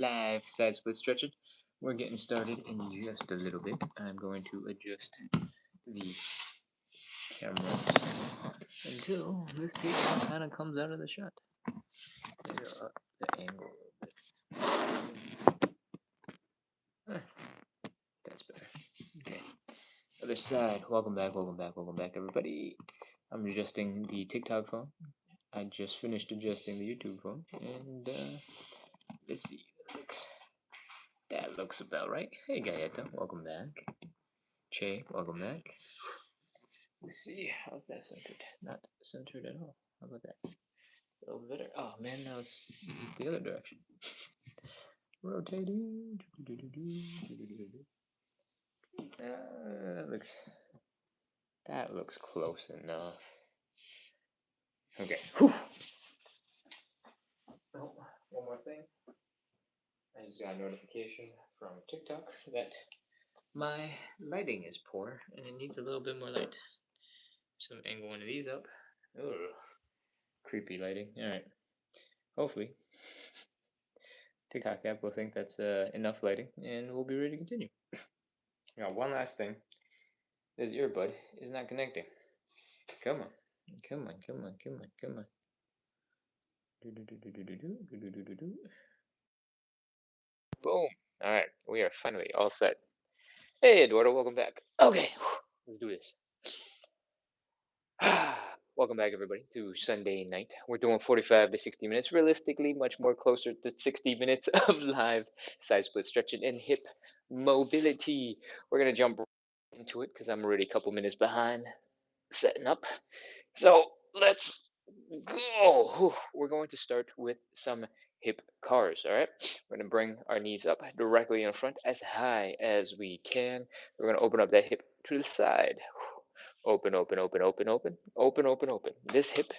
live side split stretching. We're getting started in just a little bit. I'm going to adjust the camera until this tape kind of comes out of the shot. The angle a bit. That's better. Okay. Other side. Welcome back, everybody. I'm adjusting the TikTok phone. I just finished adjusting the YouTube phone, and let's see. That looks about right. Hey, Gayeta, welcome back. Che, welcome back. Let's see, how's that centered? Not centered at all. How about that? A little better. Oh man, now it's the other direction. Rotating. That looks close enough. Okay. Whew. Oh, one more thing. I just got a notification from TikTok that my lighting is poor and it needs a little bit more light. So angle one of these up. Ugh. Creepy lighting. Alright. Hopefully TikTok app will think that's enough lighting and we'll be ready to continue. Now one last thing. This earbud is not connecting. Come on. Come on, come on, come on, come on. Boom. Alright, we are finally all set. Hey Eduardo, welcome back. Okay, let's do this. Welcome back, everybody, to Sunday night. We're doing 45 to 60 minutes, realistically, much more closer to 60 minutes of live side split stretching and hip mobility. We're going to jump into it because I'm already a couple minutes behind setting up. So let's go. We're going to start with some hip cars, all right? We're going to bring our knees up directly in front as high as we can. We're going to open up that hip to the side. Open, open, open, open, open, open, open, open. This hip,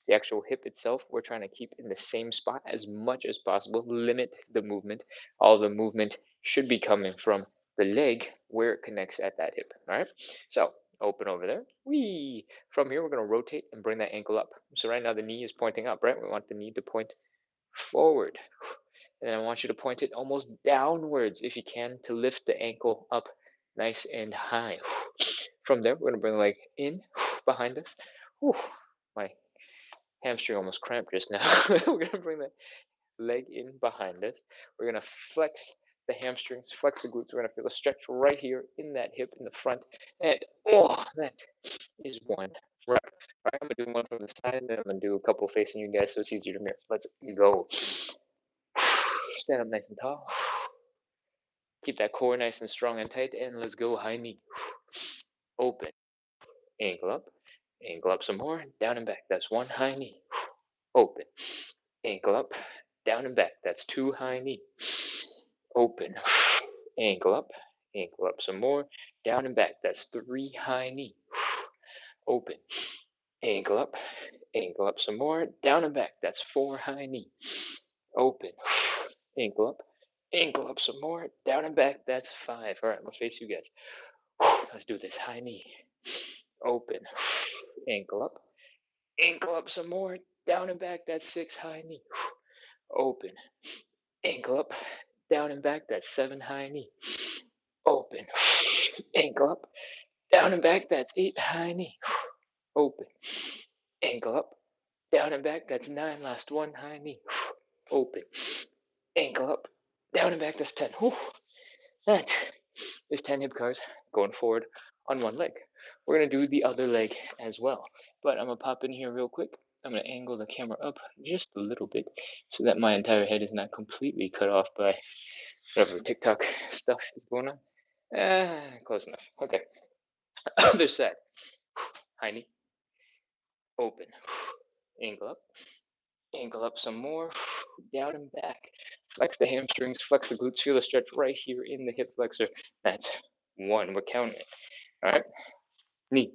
the actual hip itself, we're trying to keep in the same spot as much as possible. Limit the movement. All the movement should be coming from the leg where it connects at that hip, all right? So open over there. Whee! From here, we're going to rotate and bring that ankle up. So right now the knee is pointing up, right? We want the knee to point forward. And I want you to point it almost downwards if you can to lift the ankle up nice and high. From there, we're going to bring the leg in behind us. My hamstring almost cramped just now. We're going to bring the leg in behind us. We're going to flex the hamstrings, flex the glutes. We're going to feel a stretch right here in that hip in the front. And that is one rep. All right, I'm going to do one from the side, and then I'm going to do a couple facing you guys so it's easier to mirror. Let's go. Stand up nice and tall. Keep that core nice and strong and tight, and let's go high knee. Open. Ankle up some more, down and back. That's one high knee. Open. Ankle up, down and back. That's two high knee. Open. Ankle up some more, down and back. That's three high knee. Open. Ankle up some more, down and back. That's four high knee. Open. Ankle up some more, down and back. That's five. All right, I'm gonna face you guys. Let's do this. High knee. Open. Ankle up some more, down and back. That's six high knee. Open. Ankle up, down and back. That's seven high knee. Open. Ankle up, down and back. That's eight high knee. Open. Ankle up, down and back. That's nine. Last one high knee. Open. Ankle up, down and back. That's 10. That is 10 hip cars going forward on one leg. We're going to do the other leg as well. But I'm going to pop in here real quick. I'm going to angle the camera up just a little bit so that my entire head is not completely cut off by whatever TikTok stuff is going on. Close enough. Okay. Other side. High knee. Open. Ankle up some more. Down and back. Flex the hamstrings, flex the glutes, feel the stretch right here in the hip flexor. That's one. We're counting it. All right. Knee.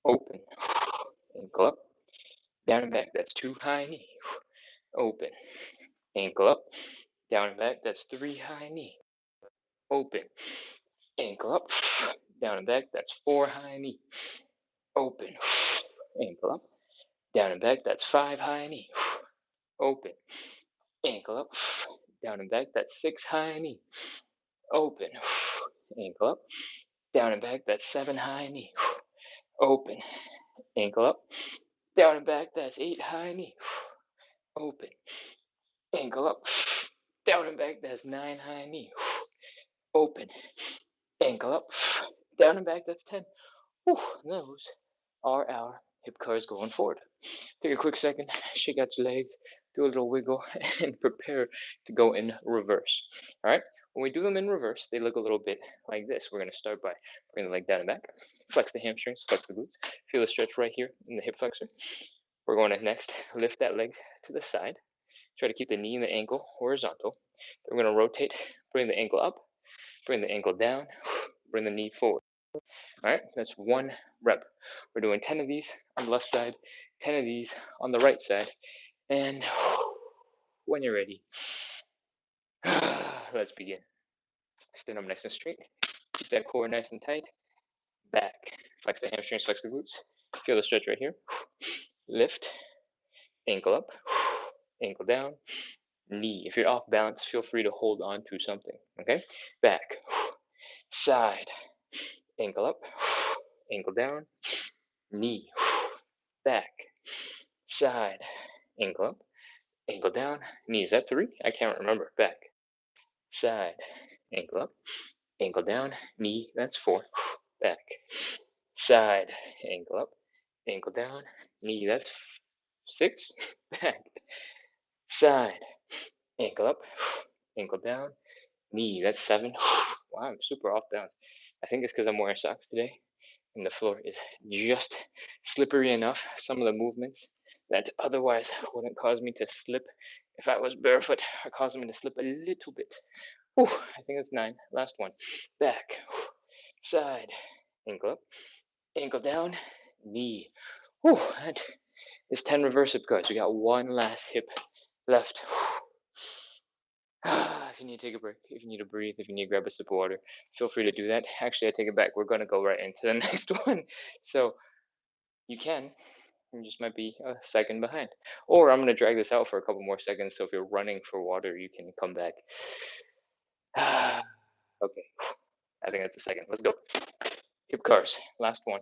Open. Ankle up. Down and back. That's two high knee. Open. Ankle up. Down and back. That's three high knee. Open. Ankle up. Down and back. That's four high knee. Open. Ankle up. Down and back. That's five high knee. Open. Ankle up. down and back, that's 6 high knee, open, ankle up, down and back, that's 7 high knee, open, ankle up, down and back, that's 8 high knee, open, ankle up, down and back, that's 9 high knee, open, ankle up, down and back, that's 10. Whew, those are our hip curls going forward. Take a quick second, shake out your legs, do a little wiggle, and prepare to go in reverse. All right, when we do them in reverse, they look a little bit like this. We're going to start by bringing the leg down and back, flex the hamstrings, flex the glutes, feel the stretch right here in the hip flexor. We're going to next lift that leg to the side, try to keep the knee and the ankle horizontal. Then we're going to rotate, bring the ankle up, bring the ankle down, bring the knee forward. All right, that's 1 rep. We're doing 10 of these on the left side, 10 of these on the right side, and when you're ready, let's begin. Stand up nice and straight, keep that core nice and tight, back, flex the hamstrings, flex the glutes, feel the stretch right here, lift, ankle up, ankle down, knee. If you're off balance, feel free to hold on to something, okay? Back, side, ankle up, ankle down, knee, back, side, ankle up, ankle down, knee. Is that 3? I can't remember. Back, side, ankle up, ankle down, knee. That's 4. Back, side, ankle up, ankle down, knee. That's 6. Back, side, ankle up, ankle down, knee. That's 7. Wow, I'm super off balance. I think it's because I'm wearing socks today and the floor is just slippery enough. Some of the movements that otherwise wouldn't cause me to slip if I was barefoot are causing me to slip a little bit. Whew, I think it's 9. Last one. Back, side, ankle up, ankle down, knee. Whew, that is 10 reverse hip guards. We got 1 last hip left. If you need to take a break, if you need to breathe, if you need to grab a sip of water, feel free to do that. Actually, I take it back. We're going to go right into the next one. So you can. You just might be a second behind. Or I'm going to drag this out for a couple more seconds. So if you're running for water, you can come back. Okay. I think that's a second. Let's go. Hip cars. Last one.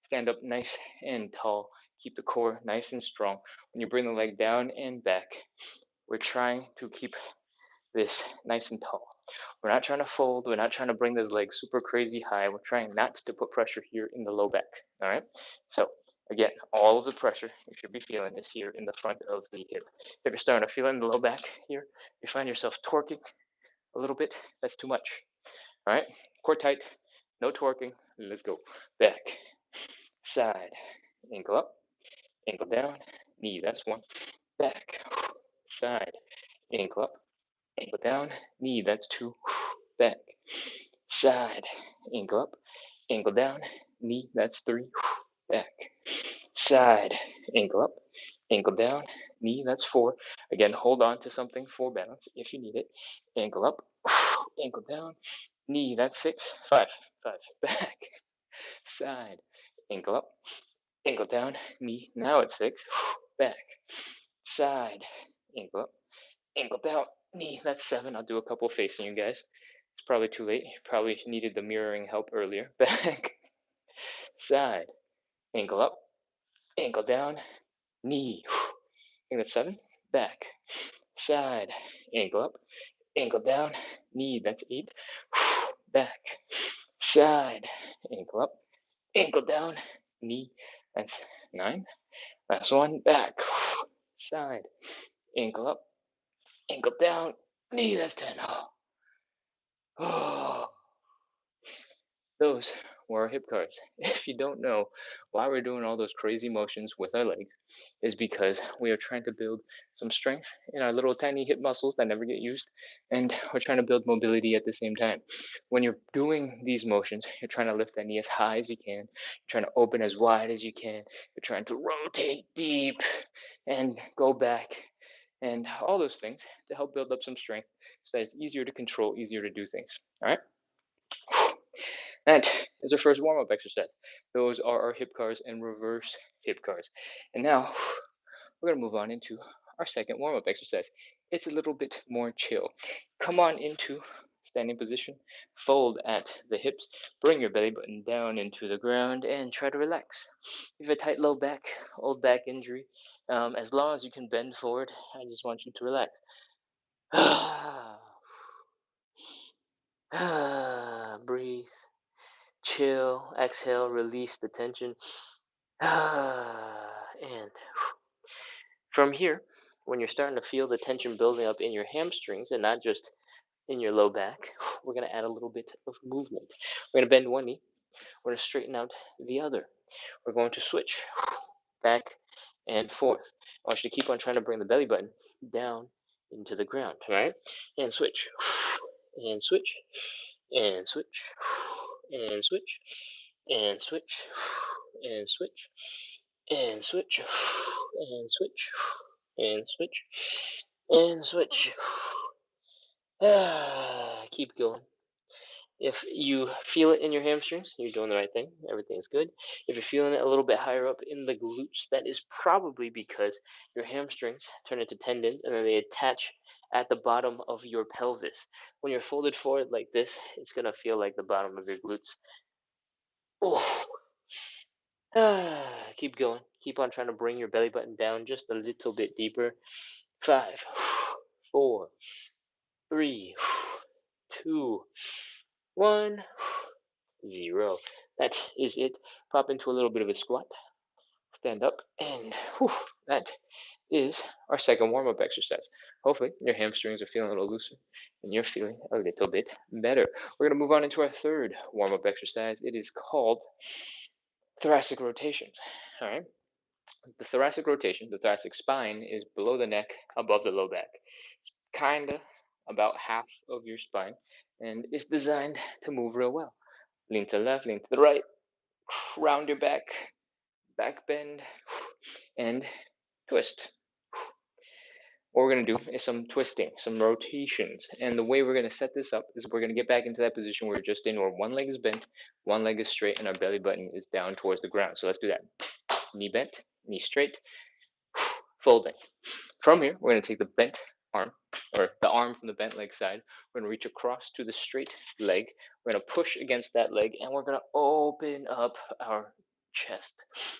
Stand up nice and tall. Keep the core nice and strong. When you bring the leg down and back, we're trying to keep this nice and tall. We're not trying to fold. We're not trying to bring this leg super crazy high. We're trying not to put pressure here in the low back. All right. So again, all of the pressure you should be feeling is here in the front of the hip. If you're starting to feel it in the low back here, you find yourself torquing a little bit, that's too much. All right. Core tight. No torquing. Let's go. Back. Side. Ankle up. Ankle down. Knee. That's 1. Back. Side. Ankle up. Ankle down. Knee. That's 2. Back. Side. Ankle up. Ankle down. Knee. That's 3. Back. Side. Ankle up. Ankle down. Knee. That's 4. Again, hold on to something for balance if you need it. Ankle up. Ankle down. Knee. That's 6. 5. 5. Back. Side. Ankle up. Ankle down. Knee. Now it's 6. Back. Side. Ankle up. Ankle down. Knee. That's 7. I'll do a couple facing you guys. It's probably too late. You probably needed the mirroring help earlier. Back. Side. Ankle up. Ankle down. Knee. I think that's 7. Back. Side. Ankle up. Ankle down. Knee. That's 8. Back. Side. Ankle up. Ankle down. Knee. That's 9. Last one. Back. Side. Ankle up. Ankle down. Knee. That's 10. Oh. Those were our hip cars. If you don't know why we're doing all those crazy motions with our legs, is because we are trying to build some strength in our little tiny hip muscles that never get used, and we're trying to build mobility at the same time. When you're doing these motions, you're trying to lift that knee as high as you can, you're trying to open as wide as you can, you're trying to rotate deep and go back, and all those things to help build up some strength so that it's easier to control, easier to do things. All right? That is our first warm-up exercise. Those are our hip cars and reverse hip cars. And now we're going to move on into our second warm-up exercise. it's a little bit more chill. Come on into standing position, fold at the hips, bring your belly button down into the ground, and try to relax. If you have a tight low back, old back injury, as long as you can bend forward, I just want you to relax. Breathe, chill, exhale, release the tension. And from here, when you're starting to feel the tension building up in your hamstrings and not just in your low back, we're going to add a little bit of movement. We're going to bend one knee, we're going to straighten out the other. We're going to switch back and forth. I want you to keep on trying to bring the belly button down into the ground, all right? And switch, and switch, and switch, and switch, and switch, and switch, and switch, and switch, and switch, and switch. Keep going. If you feel it in your hamstrings, you're doing the right thing. Everything's good. If you're feeling it a little bit higher up in the glutes, that is probably because your hamstrings turn into tendons and then they attach at the bottom of your pelvis. When you're folded forward like this, it's going to feel like the bottom of your glutes. Oh. Keep going. Keep on trying to bring your belly button down just a little bit deeper. 5, 4, 3, 2, 1, 0. That is it. Pop into a little bit of a squat. Stand up, and that is our second warm-up exercise. Hopefully, your hamstrings are feeling a little looser, and you're feeling a little bit better. We're going to move on into our third warm-up exercise. It is called thoracic rotation. All right. The thoracic rotation, the thoracic spine, is below the neck, above the low back. It's kind of about half of your spine, and it's designed to move real well. Lean to the left, lean to the right, round your back, back bend, and twist. What we're going to do is some twisting, some rotations. And the way we're going to set this up is we're going to get back into that position where we're just in, where one leg is bent, one leg is straight, and our belly button is down towards the ground. So let's do that. Knee bent, knee straight, folding. From here, we're going to take the bent arm, or the arm from the bent leg side. We're going to reach across to the straight leg. We're going to push against that leg, and we're going to open up our chest.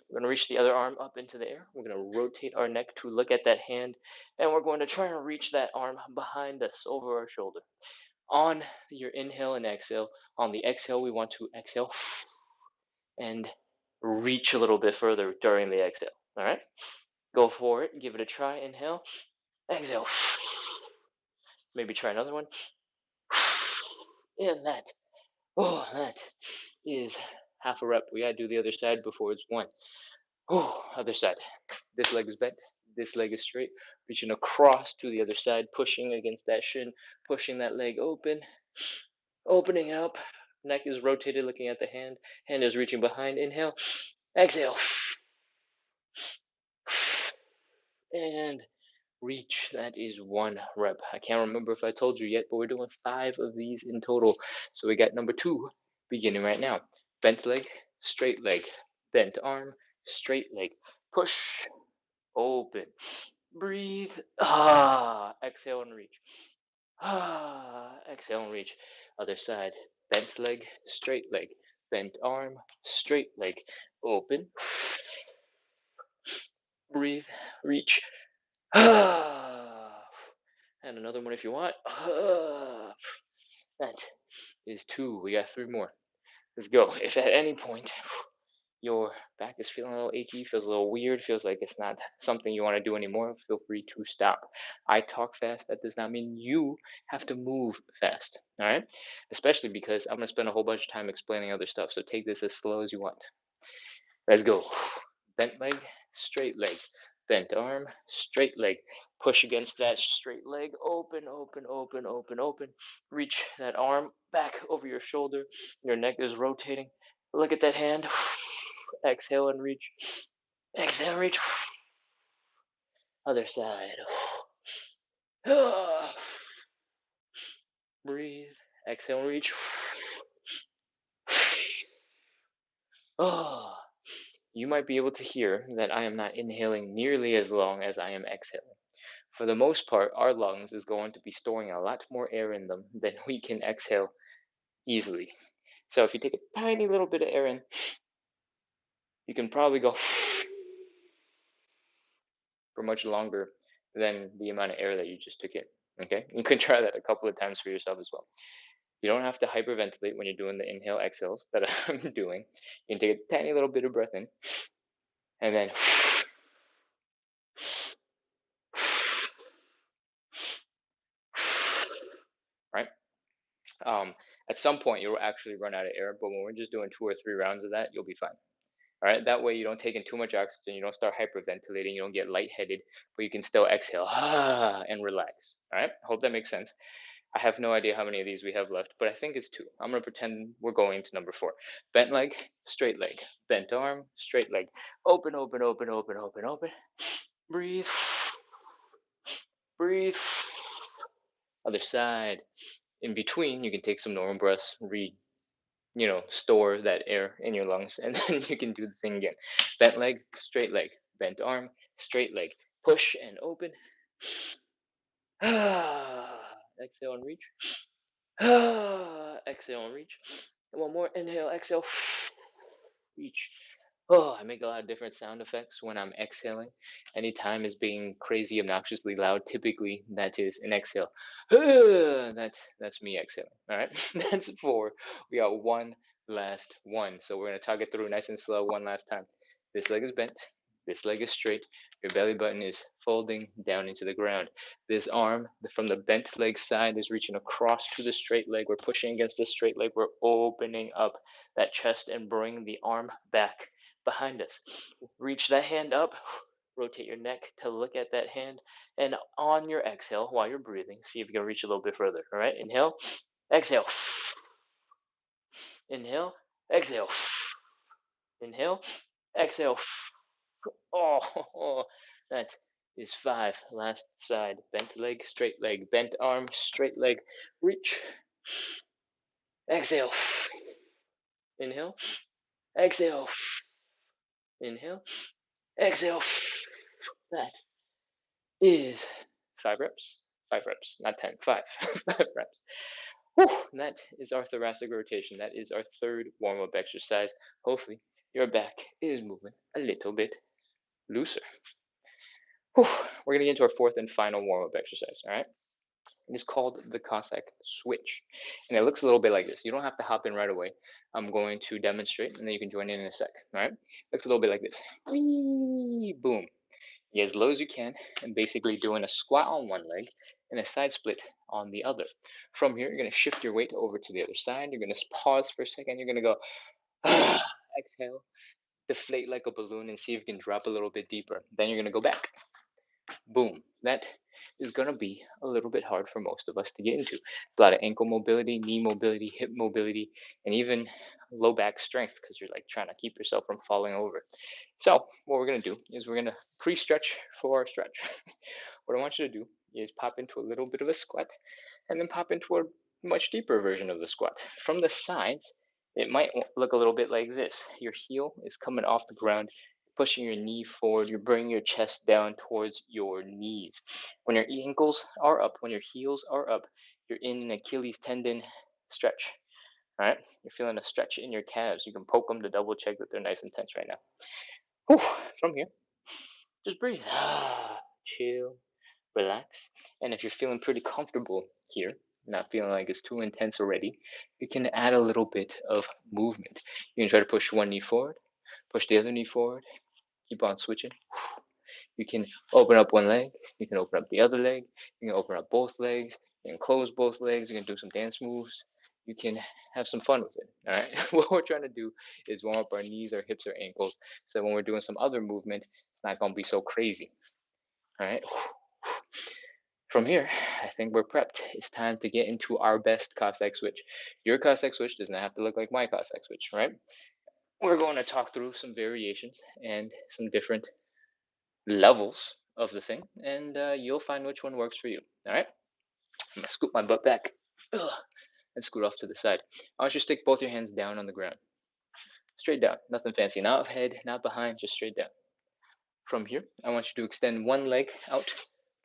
We're going to reach the other arm up into the air. We're going to rotate our neck to look at that hand, and we're going to try and reach that arm behind us over our shoulder. On your inhale and exhale, on the exhale, we want to exhale and reach a little bit further during the exhale. All right? Go for it. Give it a try. Inhale. Exhale. Maybe try another one. And that is half a rep. We gotta do the other side before it's one. Other side. This leg is bent. This leg is straight. Reaching across to the other side, pushing against that shin, pushing that leg open, opening up. Neck is rotated, looking at the hand. Hand is reaching behind. Inhale. Exhale. And reach. That is one rep. I can't remember if I told you yet, but we're doing 5 of these in total. So we got number 2 beginning right now. Bent leg, straight leg, bent arm, straight leg. Push, open, breathe. Exhale and reach. Exhale and reach. Other side. Bent leg, straight leg, bent arm, straight leg. Open, breathe, reach. And another one if you want. That is 2. We got 3 more. Let's go. If at any point your back is feeling a little achy, feels a little weird, feels like it's not something you want to do anymore, feel free to stop. I talk fast. That does not mean you have to move fast. All right? Especially because I'm going to spend a whole bunch of time explaining other stuff. So take this as slow as you want. Let's go. Bent leg, straight leg. Bent arm, straight leg. Push against that straight leg. Open, open, open, open, open. Reach that arm back over your shoulder. Your neck is rotating. Look at that hand. Exhale and reach. Exhale and reach. Other side. Breathe. Exhale and reach. Oh, you might be able to hear that I am not inhaling nearly as long as I am exhaling. For the most part, our lungs is going to be storing a lot more air in them than we can exhale easily. So if you take a tiny little bit of air in, you can probably go for much longer than the amount of air that you just took in. Okay, you can try that a couple of times for yourself as well. You don't have to hyperventilate when you're doing the inhale exhales that I'm doing. You can take a tiny little bit of breath in and then right. Um, at some point you'll actually run out of air, but when we're just doing 2 or 3 rounds of that, you'll be fine. All right, that way you don't take in too much oxygen, you don't start hyperventilating, you don't get lightheaded, but you can still exhale and relax. All right, hope that makes sense. I have no idea how many of these we have left, but I think it's two. I'm gonna pretend we're going to number four. Bent leg, straight leg, bent arm, straight leg. Open, open, open, open, open, open. Breathe, breathe. Other side. In between, you can take some normal breaths, store that air in your lungs, and then you can do the thing again. Bent leg, straight leg, bent arm, straight leg. Push and open. Exhale and reach. Exhale and reach. And one more. Inhale, exhale. Reach. Oh, I make a lot of different sound effects when I'm exhaling. Anytime is being crazy, obnoxiously loud. Typically, that is an exhale. That's me exhaling. All right, that's four. We got one last one. So we're gonna talk it through nice and slow one last time. This leg is bent. This leg is straight. Your belly button is folding down into the ground. This arm from the bent leg side is reaching across to the straight leg. We're pushing against the straight leg. We're opening up that chest and bring the arm back behind us. Reach that hand up, rotate your neck to look at that hand, and on your exhale, while you're breathing, see if you can reach a little bit further. All right, inhale, exhale, inhale, exhale, inhale, exhale. Oh, that is five. Last side, bent leg, straight leg, bent arm, straight leg, reach, exhale, inhale, exhale, inhale, exhale. That is 5 reps. 5 reps, not 10, five. 5 reps. Whew, that is our thoracic rotation. That is our third warm up exercise. Hopefully, your back is moving a little bit looser. Whew, we're going to get into our fourth and final warm up exercise. All right. It is called the Cossack switch. And it looks a little bit like this. You don't have to hop in right away. I'm going to demonstrate and then you can join in a sec. All right. Looks a little bit like this. Whee, boom. Get as low as you can and basically doing a squat on one leg and a side split on the other. From here, you're going to shift your weight over to the other side. You're going to pause for a second. You're going to go, exhale, deflate like a balloon and see if you can drop a little bit deeper. Then you're going to go back. Boom. That is going to be a little bit hard for most of us to get into. It's a lot of ankle mobility, knee mobility, hip mobility, and even low back strength because you're like trying to keep yourself from falling over. So what we're going to do is we're going to pre-stretch for our stretch. What I want you to do is pop into a little bit of a squat and then pop into a much deeper version of the squat. From the sides, it might look a little bit like this. Your heel is coming off the ground, pushing your knee forward. You're bringing your chest down towards your knees. When your ankles are up, when your heels are up, you're in an Achilles tendon stretch. All right, you're feeling a stretch in your calves. You can poke them to double check that they're nice and tense right now. Whew. From here, just breathe. Chill, relax. And if you're feeling pretty comfortable here, not feeling like it's too intense already, you can add a little bit of movement. You can try to push one knee forward, push the other knee forward, keep on switching. You can open up one leg, you can open up the other leg, you can open up both legs, you can close both legs, you can do some dance moves, you can have some fun with it. All right. What we're trying to do is warm up our knees, our hips, our ankles, so when we're doing some other movement, it's not gonna be so crazy. All right. From here, I think we're prepped. It's time to get into our best Cossack switch. Your Cossack switch does not have to look like my Cossack switch, right? We're going to talk through some variations and some different levels of the thing, and you'll find which one works for you. All right. I'm gonna scoop my butt back and scoot off to the side. I want you to stick both your hands down on the ground, straight down. Nothing fancy, not ahead, not behind, just straight down. From here, I want you to extend one leg out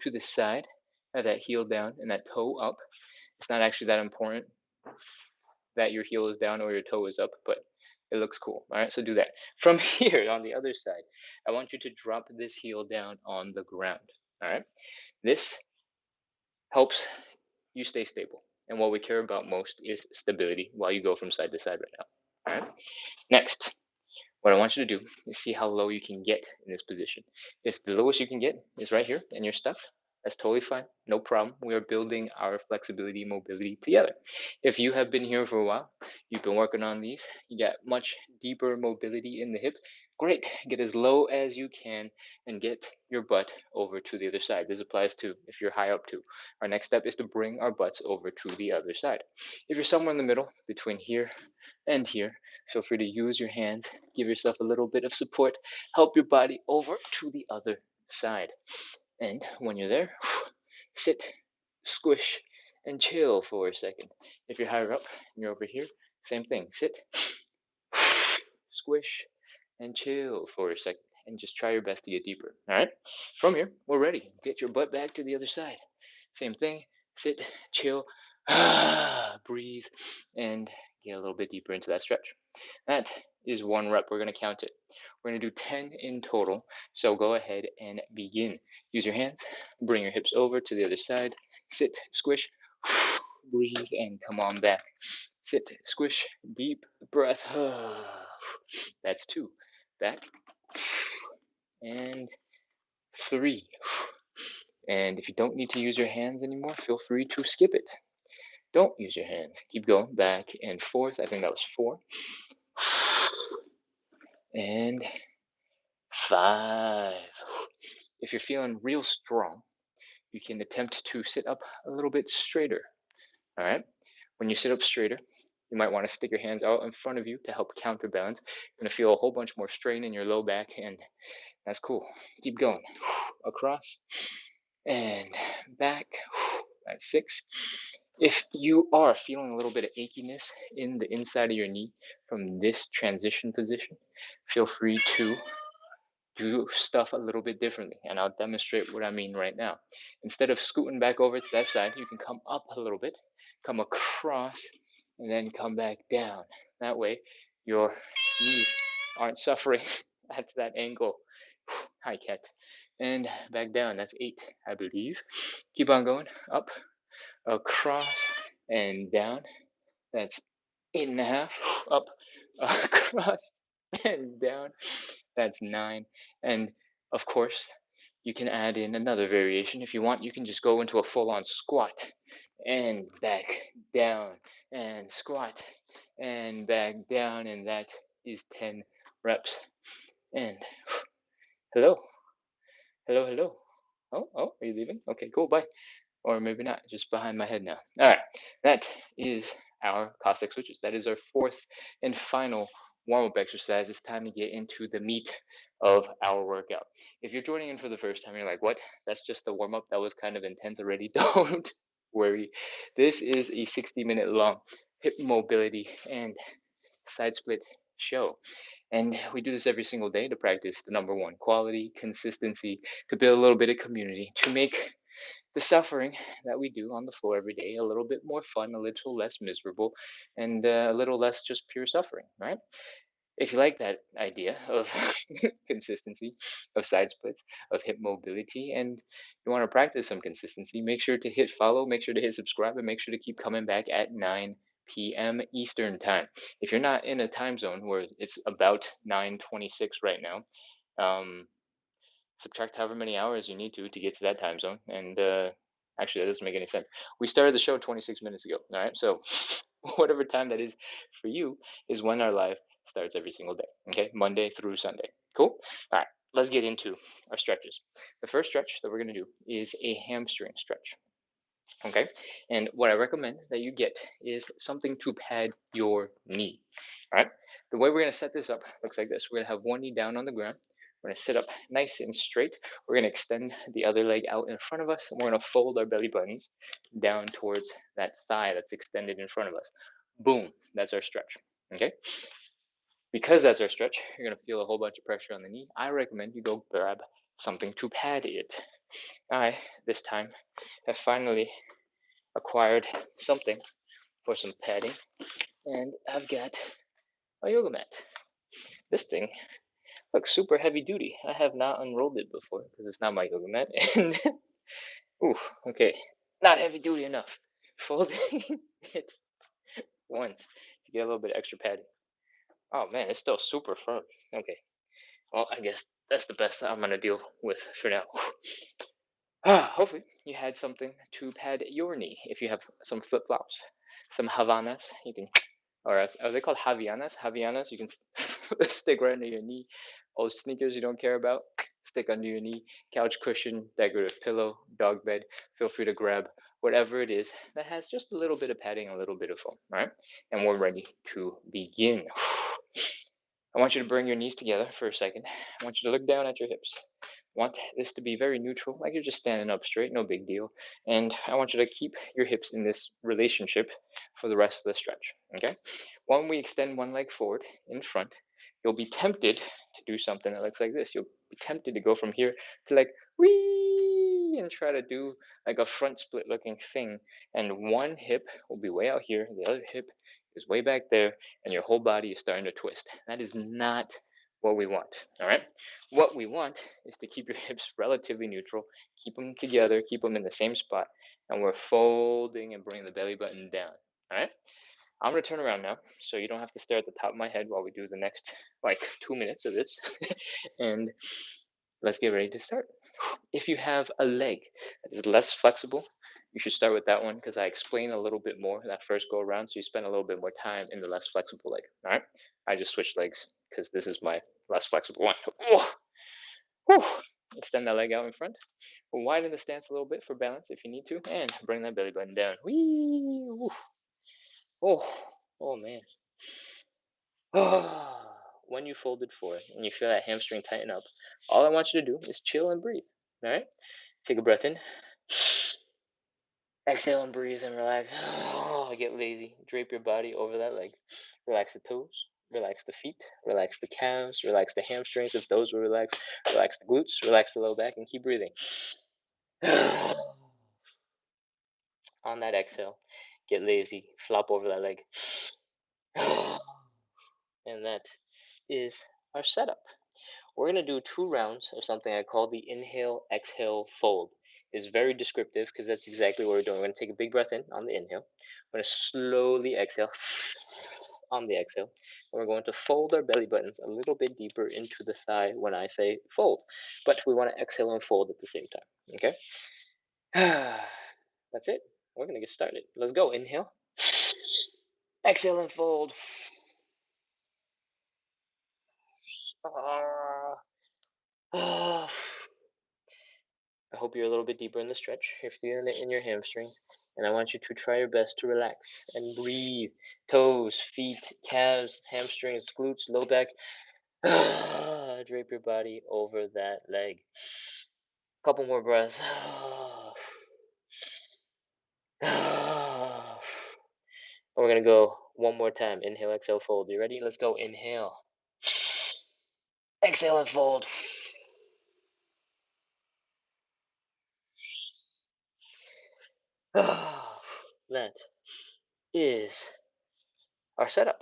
to the side, have that heel down and that toe up. It's not actually that important that your heel is down or your toe is up, but it looks cool. All right, so do that. From here on the other side, I want you to drop this heel down on the ground. All right, this helps you stay stable. And what we care about most is stability while you go from side to side right now. All right, next, what I want you to do is see how low you can get in this position. If the lowest you can get is right here and you're stuck, that's totally fine. No problem. We are building our flexibility and mobility together. If you have been here for a while, you've been working on these, you got much deeper mobility in the hip, great. Get as low as you can and get your butt over to the other side. This applies to if you're high up too. Our next step is to bring our butts over to the other side. If you're somewhere in the middle between here and here, feel free to use your hands, give yourself a little bit of support, help your body over to the other side. And when you're there, sit, squish, and chill for a second. If you're higher up and you're over here, same thing. Sit, squish, and chill for a second. And just try your best to get deeper. All right? From here, we're ready. Get your butt back to the other side. Same thing. Sit, chill, breathe, and get a little bit deeper into that stretch. That is one rep. We're going to count it. We're going to do 10 in total. So go ahead and begin. Use your hands. Bring your hips over to the other side. Sit, squish, breathe, and come on back. Sit, squish, deep breath. That's 2. Back. And 3. And if you don't need to use your hands anymore, feel free to skip it. Don't use your hands. Keep going back and forth. I think that was 4. And 5. If you're feeling real strong, you can attempt to sit up a little bit straighter. All right. When you sit up straighter, you might want to stick your hands out in front of you to help counterbalance. You're going to feel a whole bunch more strain in your low back, and that's cool. Keep going. Across and back. That's 6. If you are feeling a little bit of achiness in the inside of your knee from this transition position, feel free to do stuff a little bit differently, and I'll demonstrate what I mean right now. Instead of scooting back over to that side, you can come up a little bit, come across, and then come back down. That way, your knees aren't suffering at that angle. Hi, cat. And back down. That's 8, I believe. Keep on going. Up, across, and down. That's 8.5. Up, across, and down. That's 9. And of course, you can add in another variation. If you want, you can just go into a full-on squat and back down and squat and back down, and that is 10 reps. And hello, hello, hello. Oh, are you leaving? Okay, cool, bye. Or maybe not, just behind my head now. All right, that is our Cossack switches. That is our 4th and final warm-up exercise. It's time to get into the meat of our workout. If you're joining in for the first time, you're like, what? That's just the warm-up? That was kind of intense already. Don't worry. This is a 60-minute long hip mobility and side split show. And we do this every single day to practice the number one, quality, consistency, to build a little bit of community, to make the suffering that we do on the floor every day a little bit more fun, a little less miserable, and a little less just pure suffering, right? If you like that idea of consistency, of side splits, of hip mobility, and you want to practice some consistency, make sure to hit follow, make sure to hit subscribe, and make sure to keep coming back at 9 p.m. Eastern time. If you're not in a time zone where it's about 9:26 right now, subtract however many hours you need to get to that time zone. And actually, that doesn't make any sense. We started the show 26 minutes ago. All right, so whatever time that is for you is when our live starts every single day. Okay, Monday through Sunday. Cool. All right, let's get into our stretches. The first stretch that we're gonna do is a hamstring stretch. Okay, and what I recommend that you get is something to pad your knee. All right, the way we're going to set this up looks like this. We're going to have one knee down on the ground. We're going to sit up nice and straight. We're going to extend the other leg out in front of us, and we're going to fold our belly buttons down towards that thigh that's extended in front of us. Boom, that's our stretch. Okay, because that's our stretch, you're going to feel a whole bunch of pressure on the knee. I recommend you go grab something to pad it. this time, have finally acquired something for some padding, and I've got a yoga mat. This thing looks super heavy duty. I have not unrolled it before because it's not my yoga mat, and ooh, okay, not heavy duty enough. Folding it once to get a little bit extra padding. Oh man, it's still super firm. Okay, well, I guess that's the best I'm gonna deal with for now. Hopefully, you had something to pad your knee. If you have some flip flops, some Havanas, you can, or are they called Havianas? Havianas, you can stick right under your knee. Old sneakers you don't care about, stick under your knee. Couch cushion, decorative pillow, dog bed. Feel free to grab whatever it is that has just a little bit of padding, a little bit of foam. All right, and we're ready to begin. I want you to bring your knees together for a second. I want you to look down at your hips. I want this to be very neutral, like you're just standing up straight, no big deal. And I want you to keep your hips in this relationship for the rest of the stretch. Okay? When we extend one leg forward in front, you'll be tempted to do something that looks like this. You'll be tempted to go from here to like wee and try to do like a front split looking thing. And one hip will be way out here, the other hip is way back there, and your whole body is starting to twist. That is not what we want. All right? What we want is to keep your hips relatively neutral, keep them together, keep them in the same spot, and we're folding and bringing the belly button down. All right? I'm going to turn around now, so you don't have to stare at the top of my head while we do the next like 2 minutes of this. And let's get ready to start. If you have a leg that is less flexible, you should start with that one because I explain a little bit more that first go around, so you spend a little bit more time in the less flexible leg. All right? I just switched legs because this is my less flexible one. Oh, whew. Extend that leg out in front. Widen the stance a little bit for balance if you need to, and bring that belly button down. Whee! Oh, oh man. When you folded forward and you feel that hamstring tighten up, all I want you to do is chill and breathe. All right? Take a breath in. Exhale and breathe and relax. Get lazy. Drape your body over that leg. Relax the toes. Relax the feet. Relax the calves. Relax the hamstrings if those were relaxed. Relax the glutes. Relax the low back and keep breathing. On that exhale, get lazy. Flop over that leg. And that is our setup. We're going to do 2 rounds of something I call the inhale, exhale, fold. It's very descriptive because that's exactly what we're doing. We're going to take a big breath in on the inhale. We're going to slowly exhale on the exhale. And we're going to fold our belly buttons a little bit deeper into the thigh when I say fold. But we want to exhale and fold at the same time. Okay? That's it. We're going to get started. Let's go. Inhale. Exhale and fold. I hope you're a little bit deeper in the stretch. You're feeling it in your hamstrings. And I want you to try your best to relax and breathe. Toes, feet, calves, hamstrings, glutes, low back. Drape your body over that leg. Couple more breaths. We're going to go one more time. Inhale, exhale, fold. You ready? Let's go. Inhale. Exhale and fold. That is our setup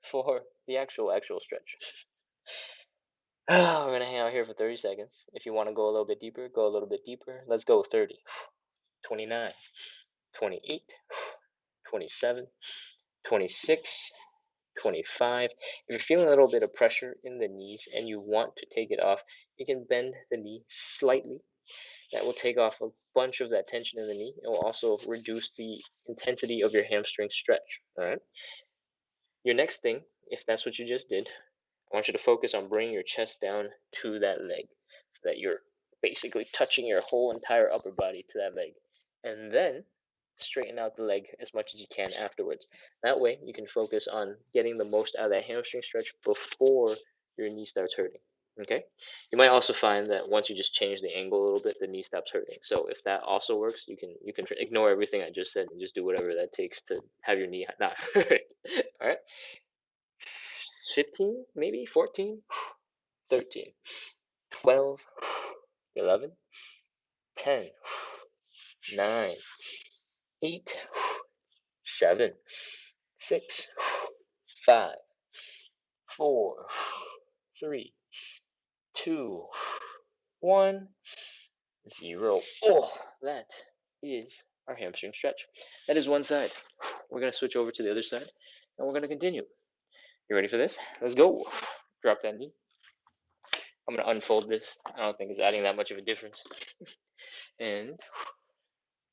for the actual stretch. We're gonna hang out here for 30 seconds. If you want to go a little bit deeper, go a little bit deeper. Let's go 30, 29, 28, 27, 26, 25. If you're feeling a little bit of pressure in the knees and you want to take it off, you can bend the knee slightly. That will take off a bunch of that tension in the knee. It will also reduce the intensity of your hamstring stretch. All right. Your next thing, if that's what you just did, I want you to focus on bringing your chest down to that leg so that you're basically touching your whole entire upper body to that leg. And then straighten out the leg as much as you can afterwards. That way you can focus on getting the most out of that hamstring stretch before your knee starts hurting. Okay? You might also find that once you just change the angle a little bit, the knee stops hurting. So if that also works, you can ignore everything I just said and just do whatever that takes to have your knee not hurt. All right? 15, maybe 14, 13, 12, 11, 10, 9, 8, 7, 6, 5, 4, 3, 2, 1, 0. Oh, that is our hamstring stretch. That is one side. We're going to switch over to the other side and we're going to continue. You ready for this? Let's go. Drop that knee. I'm going to unfold this. I don't think it's adding that much of a difference. And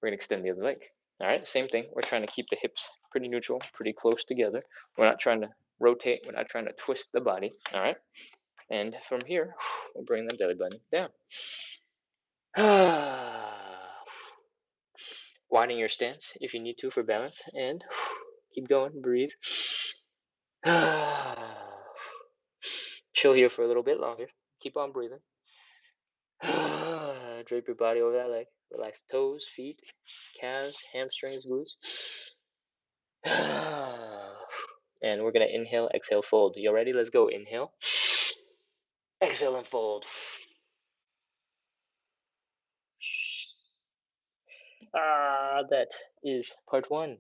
we're going to extend the other leg. All right, same thing. We're trying to keep the hips pretty neutral, pretty close together. We're not trying to rotate. We're not trying to twist the body. All right. And from here, we'll bring the belly button down. Widen your stance if you need to for balance. And keep going. Breathe. Chill here for a little bit longer. Keep on breathing. Drape your body over that leg. Relax toes, feet, calves, hamstrings, glutes. And we're going to inhale, exhale, fold. You ready? Let's go. Inhale. Exhale and fold. That is part one.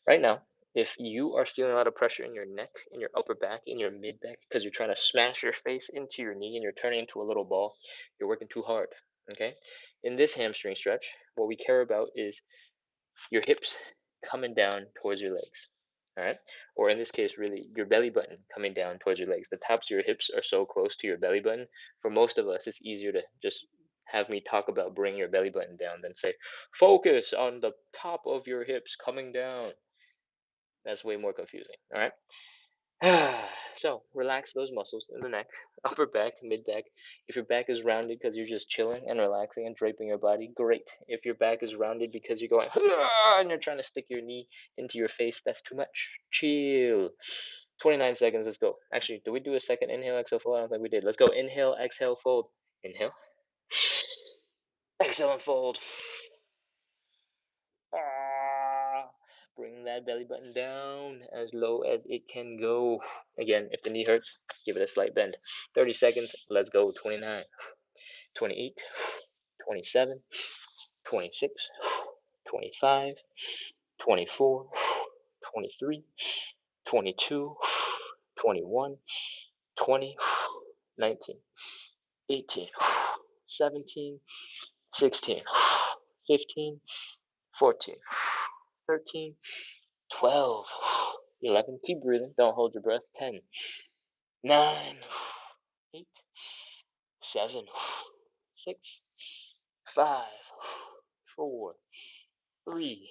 Right now, if you are feeling a lot of pressure in your neck, in your upper back, in your mid back, because you're trying to smash your face into your knee and you're turning into a little ball, you're working too hard. Okay? In this hamstring stretch, what we care about is your hips coming down towards your legs. All right? Or in this case, really, your belly button coming down towards your legs. The tops of your hips are so close to your belly button. For most of us, it's easier to just have me talk about bring your belly button down than say, focus on the top of your hips coming down. That's way more confusing. All right? So relax those muscles in the neck, upper back, mid back. If your back is rounded because you're just chilling and relaxing and draping your body, great. If your back is rounded because you're going and you're trying to stick your knee into your face, that's too much. Chill. 29 seconds. Let's go. Actually, did we do a second inhale, exhale, fold? I don't think we did. Let's go. Inhale, exhale, fold. Inhale. Exhale and fold. Bring that belly button down as low as it can go. Again, if the knee hurts, give it a slight bend. 30 seconds. Let's go. 29, 28, 27, 26, 25, 24, 23, 22, 21, 20, 19, 18, 17, 16, 15, 14, 13, 12, 11. Keep breathing. Don't hold your breath. 10, 9, 8, 7, 6, 5, 4, 3,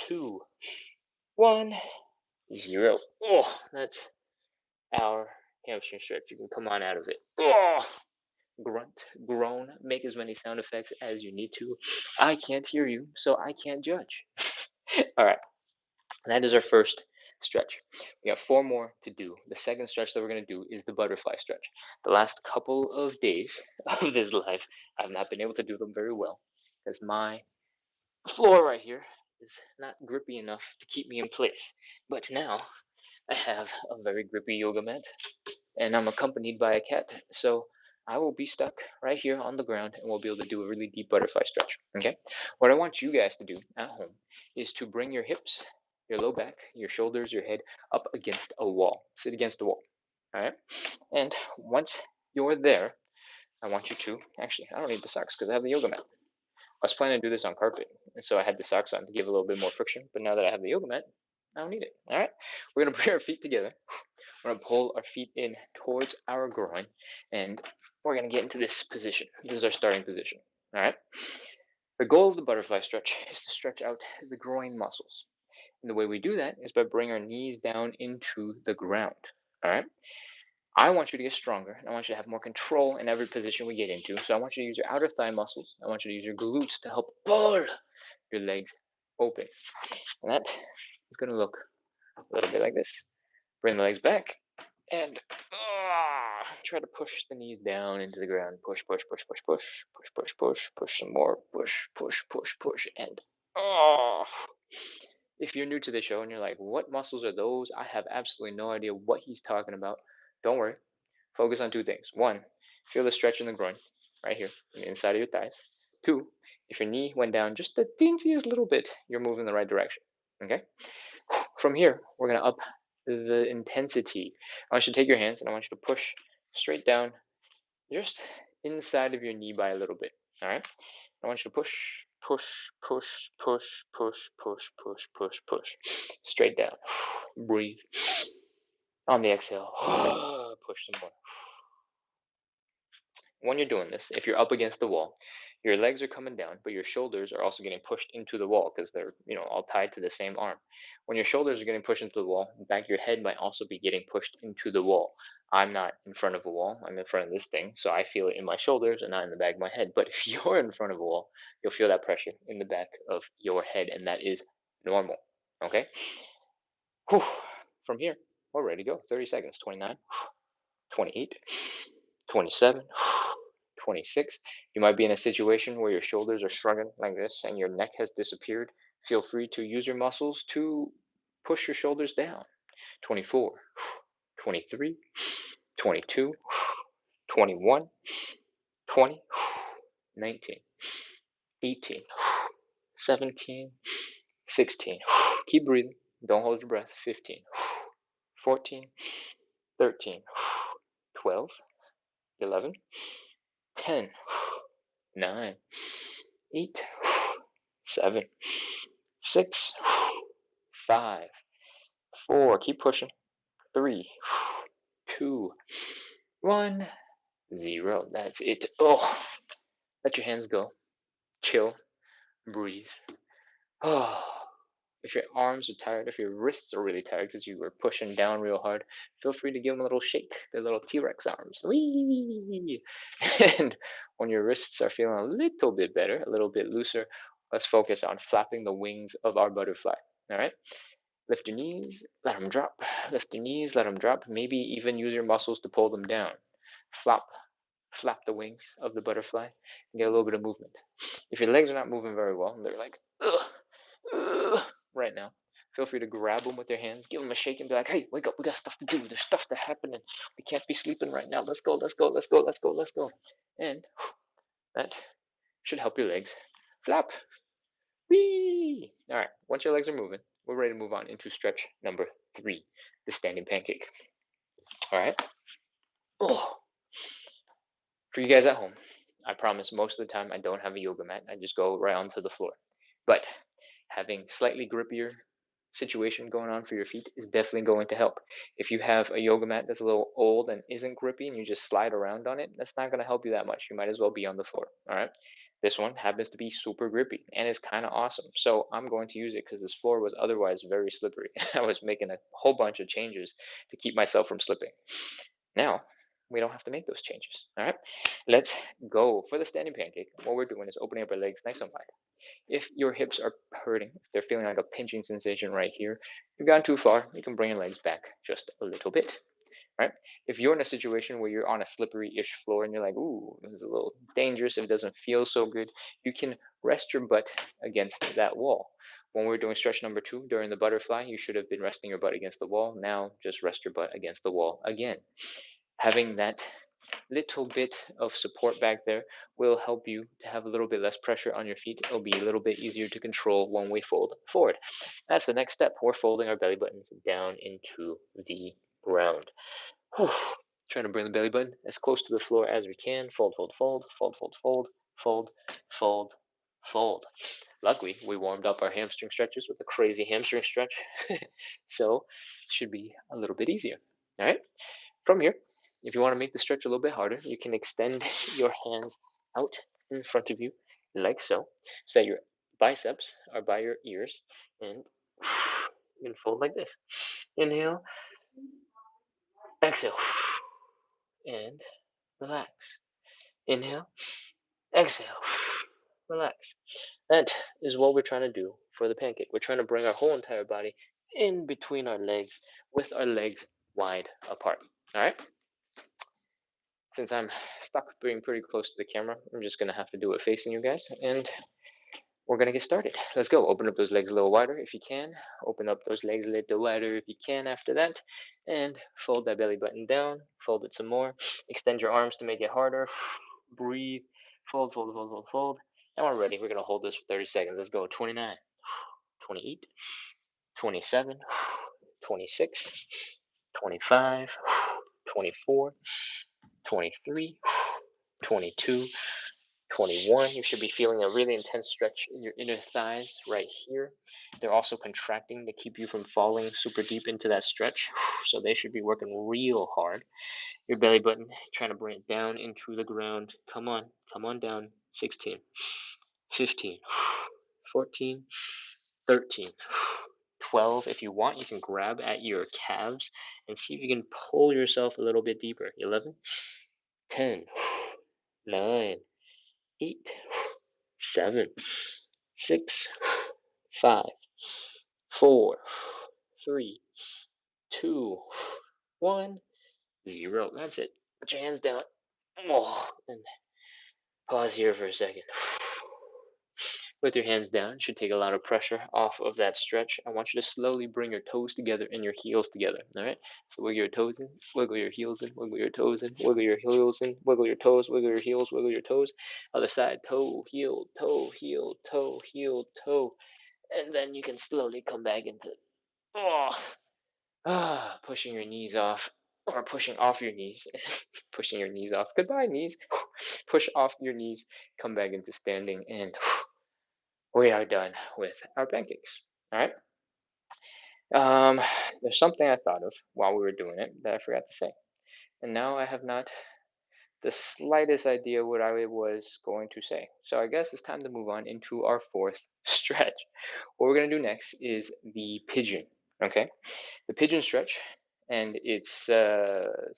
2, 1, 0. Oh, that's our hamstring stretch. You can come on out of it. Oh, grunt, groan, make as many sound effects as you need to. I can't hear you, so I can't judge. All right. That is our first stretch. We have 4 more to do. The second stretch that we're going to do is the butterfly stretch. The last couple of days of this life, I've not been able to do them very well because my floor right here is not grippy enough to keep me in place. But now I have a very grippy yoga mat and I'm accompanied by a cat. So I will be stuck right here on the ground and we'll be able to do a really deep butterfly stretch. Okay? What I want you guys to do at home is to bring your hips, your low back, your shoulders, your head up against a wall. Sit against a wall. All right? And once you're there, I want you to actually, I don't need the socks because I have the yoga mat. I was planning to do this on carpet, and so I had the socks on to give a little bit more friction. But now that I have the yoga mat, I don't need it. All right? We're going to bring our feet together. We're going to pull our feet in towards our groin, and we're going to get into this position. This is our starting position. All right? The goal of the butterfly stretch is to stretch out the groin muscles. And the way we do that is by bringing our knees down into the ground. All right? I want you to get stronger, and I want you to have more control in every position we get into. So I want you to use your outer thigh muscles. I want you to use your glutes to help pull your legs open. And that is going to look a little bit like this. Bring the legs back, and try to push the knees down into the ground. Push, push, push, push, push, push, push, push, push some more. Push, push, push, push, and if you're new to the show and you're like, what muscles are those? I have absolutely no idea what he's talking about. Don't worry. Focus on 2 things. 1, feel the stretch in the groin, right here, on the inside of your thighs. 2, if your knee went down just the teensiest little bit, you're moving in the right direction. Okay? From here, we're going to up the intensity. I want you to take your hands and I want you to push straight down just inside of your knee by a little bit. All right? I want you to push, push, push, push, push, push, push, push, push. Straight down. Breathe. On the exhale, push some more. When you're doing this, if you're up against the wall, your legs are coming down, but your shoulders are also getting pushed into the wall because they're, all tied to the same arm. When your shoulders are getting pushed into the wall, the back of your head might also be getting pushed into the wall. I'm not in front of a wall, I'm in front of this thing, so I feel it in my shoulders and not in the back of my head. But if you're in front of a wall, you'll feel that pressure in the back of your head, and that is normal. Okay? Whew. From here, we're ready to go. 30 seconds. 29, 28, 27, 26. You might be in a situation where your shoulders are shrugging like this and your neck has disappeared. Feel free to use your muscles to push your shoulders down. 24, 23, 22, 21, 20, 19, 18, 17, 16. Keep breathing. Don't hold your breath. 15, 14, 13, 12, 11, 10, 9, 8, 7, 6, 5, 4. Keep pushing. 3, 2, 1, 0. That's it. Oh, let your hands go. Chill. Breathe. Oh. If your arms are tired, if your wrists are really tired because you were pushing down real hard, feel free to give them a little shake. They're little T-Rex arms. Whee! And when your wrists are feeling a little bit better, a little bit looser, let's focus on flapping the wings of our butterfly. All right? Lift your knees, let them drop. Lift your knees, let them drop. Maybe even use your muscles to pull them down. Flap, flap the wings of the butterfly and get a little bit of movement. If your legs are not moving very well, and they're like, ugh, ugh, right now, feel free to grab them with your hands, give them a shake, and be like, hey, wake up, we got stuff to do. There's stuff to happen, and we can't be sleeping right now. Let's go, let's go, let's go, let's go, let's go. And that should help your legs flap. Whee! All right, once your legs are moving, we're ready to move on into stretch number 3, the standing pancake. All right? Oh, for you guys at home, I promise most of the time I don't have a yoga mat. I just go right onto the floor. But having slightly grippier situation going on for your feet is definitely going to help. If you have a yoga mat that's a little old and isn't grippy and you just slide around on it, that's not going to help you that much. You might as well be on the floor. All right? This one happens to be super grippy and is kind of awesome. So I'm going to use it because this floor was otherwise very slippery. I was making a whole bunch of changes to keep myself from slipping. Now, we don't have to make those changes. All right? Let's go for the standing pancake. What we're doing is opening up our legs nice and wide. If your hips are hurting, if they're feeling like a pinching sensation right here, if you've gone too far, you can bring your legs back just a little bit. Right? If you're in a situation where you're on a slippery-ish floor and you're like, ooh, this is a little dangerous, if it doesn't feel so good, you can rest your butt against that wall. When we're doing stretch number 2 during the butterfly, you should have been resting your butt against the wall. Now just rest your butt against the wall again. Having that little bit of support back there will help you to have a little bit less pressure on your feet. It'll be a little bit easier to control when we fold forward. That's the next step. We're folding our belly buttons down into the ground. Whew. Trying to bring the belly button as close to the floor as we can. Fold, fold, fold, fold, fold, fold, fold, fold, fold. Luckily, we warmed up our hamstring stretches with a crazy hamstring stretch, so it should be a little bit easier. All right, from here, if you want to make the stretch a little bit harder, you can extend your hands out in front of you like so, so that your biceps are by your ears, and you can fold like this. Inhale, exhale, and relax. Inhale, exhale, relax. That is what we're trying to do for the pancake. We're trying to bring our whole entire body in between our legs with our legs wide apart. All right? Since I'm stuck being pretty close to the camera, I'm just going to have to do it facing you guys. And we're going to get started. Let's go. Open up those legs a little wider if you can. Open up those legs a little wider if you can after that. And fold that belly button down. Fold it some more. Extend your arms to make it harder. Breathe. Fold, fold, fold, fold, fold. And we're ready. We're going to hold this for 30 seconds. Let's go. 29, 28, 27, 26, 25, 24, 23, 22, 21. You should be feeling a really intense stretch in your inner thighs right here. They're also contracting to keep you from falling super deep into that stretch. So they should be working real hard. Your belly button, trying to bring it down into the ground. Come on down. 16, 15, 14, 13, 12. If you want, you can grab at your calves and see if you can pull yourself a little bit deeper. 11, 10, 9, 8, 7, 6, 5, 4, 3, 2, 1, 0. That's it. Put your hands down. Oh, and pause here for a second. With your hands down, should take a lot of pressure off of that stretch. I want you to slowly bring your toes together and your heels together. All right. So wiggle your toes in, wiggle your heels in, wiggle your toes in, wiggle your heels in, wiggle your toes, wiggle your heels, wiggle your toes. Other side, toe, heel, toe, heel, toe, heel, toe. And then you can slowly come back into oh, pushing your knees off or pushing off your knees, pushing your knees off. Goodbye, knees. Push off your knees, come back into standing, and we are done with our pancakes. All right. Um, there's something I thought of while we were doing it that I forgot to say, and now I have not the slightest idea what I was going to say. So I guess it's time to move on into our fourth stretch. What we're gonna do next is the pigeon. Okay. The pigeon stretch and its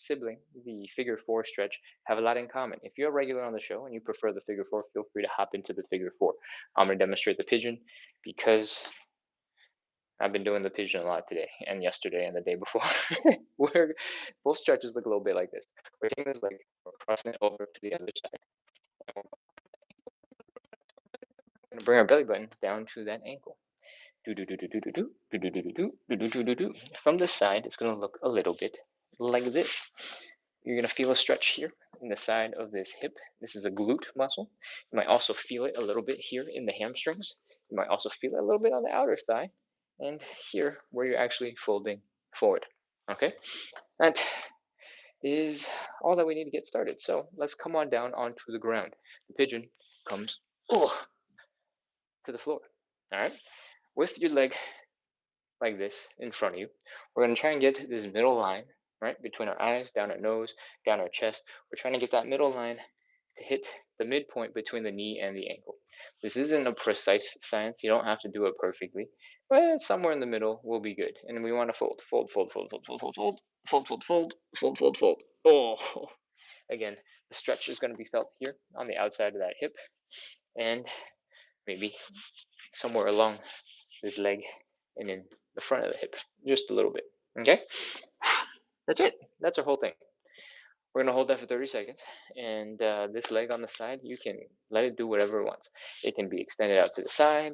sibling, the figure four stretch, have a lot in common. If you're a regular on the show and you prefer the figure four, feel free to hop into the figure four. I'm going to demonstrate the pigeon because I've been doing the pigeon a lot today and yesterday and the day before. Where both stretches look a little bit like this. We're taking this leg, we're crossing it over to the other side. And we're going to bring our belly button down to that ankle. Do do do do do do do do do do do do do do do do. From this side, it's going to look a little bit like this. You're going to feel a stretch here in the side of this hip. This is a glute muscle. You might also feel it a little bit here in the hamstrings. You might also feel it a little bit on the outer thigh and here where you're actually folding forward. Okay, that is all that we need to get started. So let's come on down onto the ground. The pigeon comes to the floor. All right, with your leg like this in front of you. We're going to try and get to this middle line, right, between our eyes, down our nose, down our chest. We're trying to get that middle line to hit the midpoint between the knee and the ankle. This isn't a precise science. You don't have to do it perfectly, but somewhere in the middle will be good. And we want to fold, fold, fold, fold, fold, fold, fold, fold, fold, fold, fold, fold, fold, fold. Oh, again, the stretch is going to be felt here on the outside of that hip and maybe somewhere along this leg and in the front of the hip, just a little bit. Okay, that's it. That's our whole thing. We're gonna hold that for 30 seconds, and this leg on the side, you can let it do whatever it wants. It can be extended out to the side,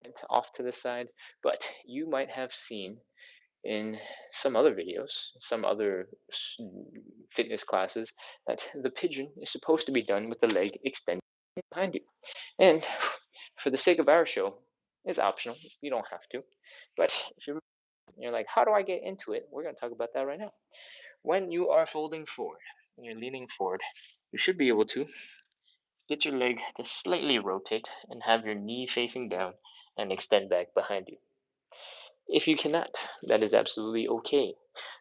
and off to the side, but you might have seen in some other videos, some other fitness classes, that the pigeon is supposed to be done with the leg extended behind you. And for the sake of our show, it's optional. You don't have to. But if you're like, how do I get into it? We're going to talk about that right now. When you are folding forward and you're leaning forward, you should be able to get your leg to slightly rotate and have your knee facing down and extend back behind you. If you cannot, that is absolutely okay.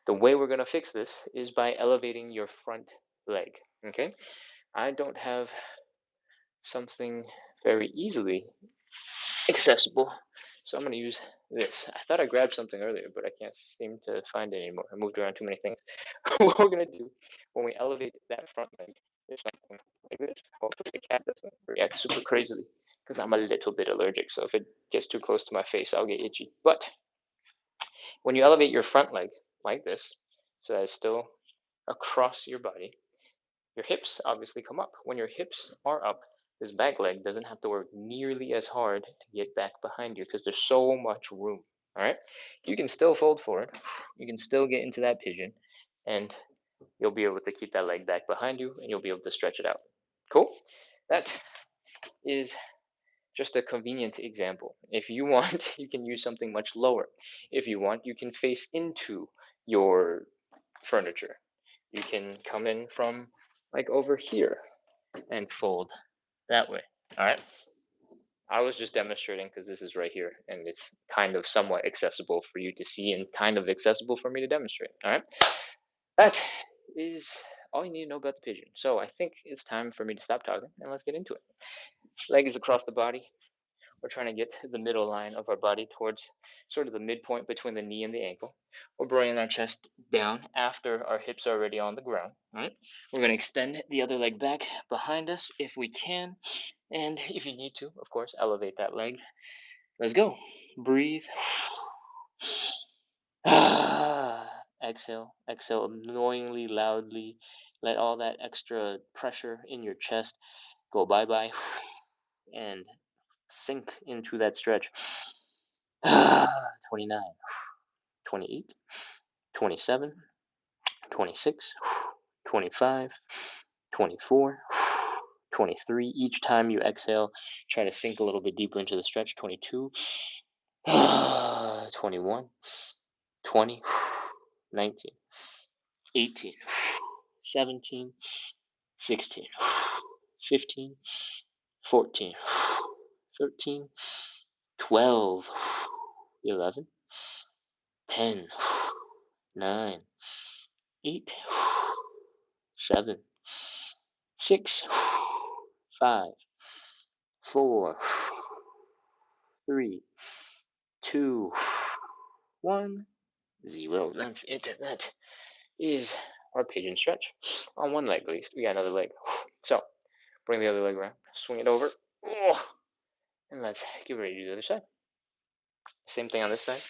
The way we're going to fix this is by elevating your front leg. Okay? I don't have something very easily accessible. So I'm going to use this. I thought I grabbed something earlier, but I can't seem to find it anymore. I moved around too many things. What we're going to do when we elevate that front leg is something like this. Hopefully the cat doesn't react super crazily because I'm a little bit allergic. So if it gets too close to my face, I'll get itchy. But when you elevate your front leg like this, so that it's still across your body, your hips obviously come up. When your hips are up, this back leg doesn't have to work nearly as hard to get back behind you because there's so much room. All right, you can still fold forward, you can still get into that pigeon, and you'll be able to keep that leg back behind you and you'll be able to stretch it out. Cool. That is just a convenient example. If you want, you can use something much lower. If you want, you can face into your furniture. You can come in from like over here and fold that way. All right. I was just demonstrating because this is right here and it's kind of somewhat accessible for you to see and kind of accessible for me to demonstrate. All right. That is all you need to know about the pigeon. So I think it's time for me to stop talking and let's get into it. Leg is across the body. We're trying to get the middle line of our body towards sort of the midpoint between the knee and the ankle. We're bringing our chest down after our hips are already on the ground. All right. We're going to extend the other leg back behind us if we can. And if you need to, of course, elevate that leg. Let's go. Breathe. Exhale. Exhale annoyingly loudly. Let all that extra pressure in your chest go bye bye and sink into that stretch. 29, 28, 27, 26, 25, 24, 23. Each time you exhale, try to sink a little bit deeper into the stretch. 22, 21, 20, 19, 18, 17, 16, 15, 14, 13, 12, 11, 10, 9, 8, 7, 6, 5, 4, 3, 2, 1, 0. That's it. That is our pigeon stretch. On one leg at least. We got another leg. So bring the other leg around. Swing it over. Oh, and let's get ready to do the other side. Same thing on this side.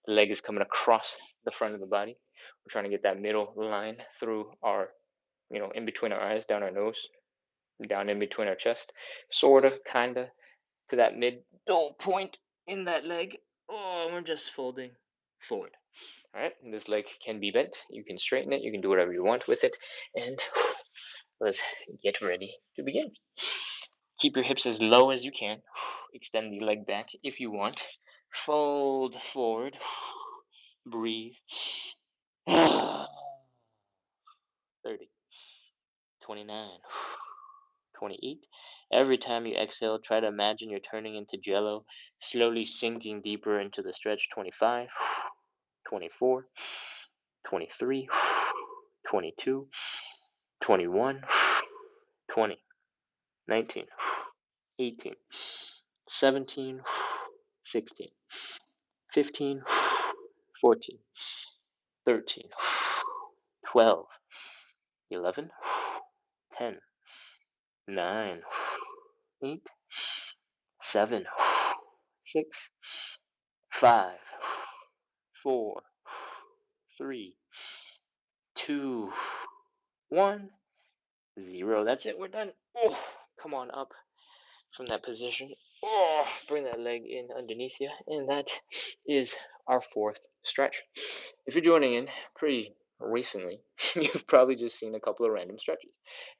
The leg is coming across the front of the body. We're trying to get that middle line through our, in between our eyes, down our nose, down in between our chest, sort of, kind of, to that middle point in that leg. Oh, we're just folding forward. All right, and this leg can be bent. You can straighten it. You can do whatever you want with it. And let's get ready to begin. Keep your hips as low as you can. Extend the leg back if you want. Fold forward. Breathe. 30, 29, 28. Every time you exhale, try to imagine you're turning into jello, slowly sinking deeper into the stretch. 25, 24, 23, 22, 21, 20, 19, 18, 17, 16, 15, 14, 13, 12, 11, 10, 9, 8, 7, 6, 5, 4, 3, 2, 1, 0. That's it. We're done. Oh, come on up from that position. Oh, bring that leg in underneath you. And that is our fourth stretch. If you're joining in pretty recently, you've probably just seen a couple of random stretches.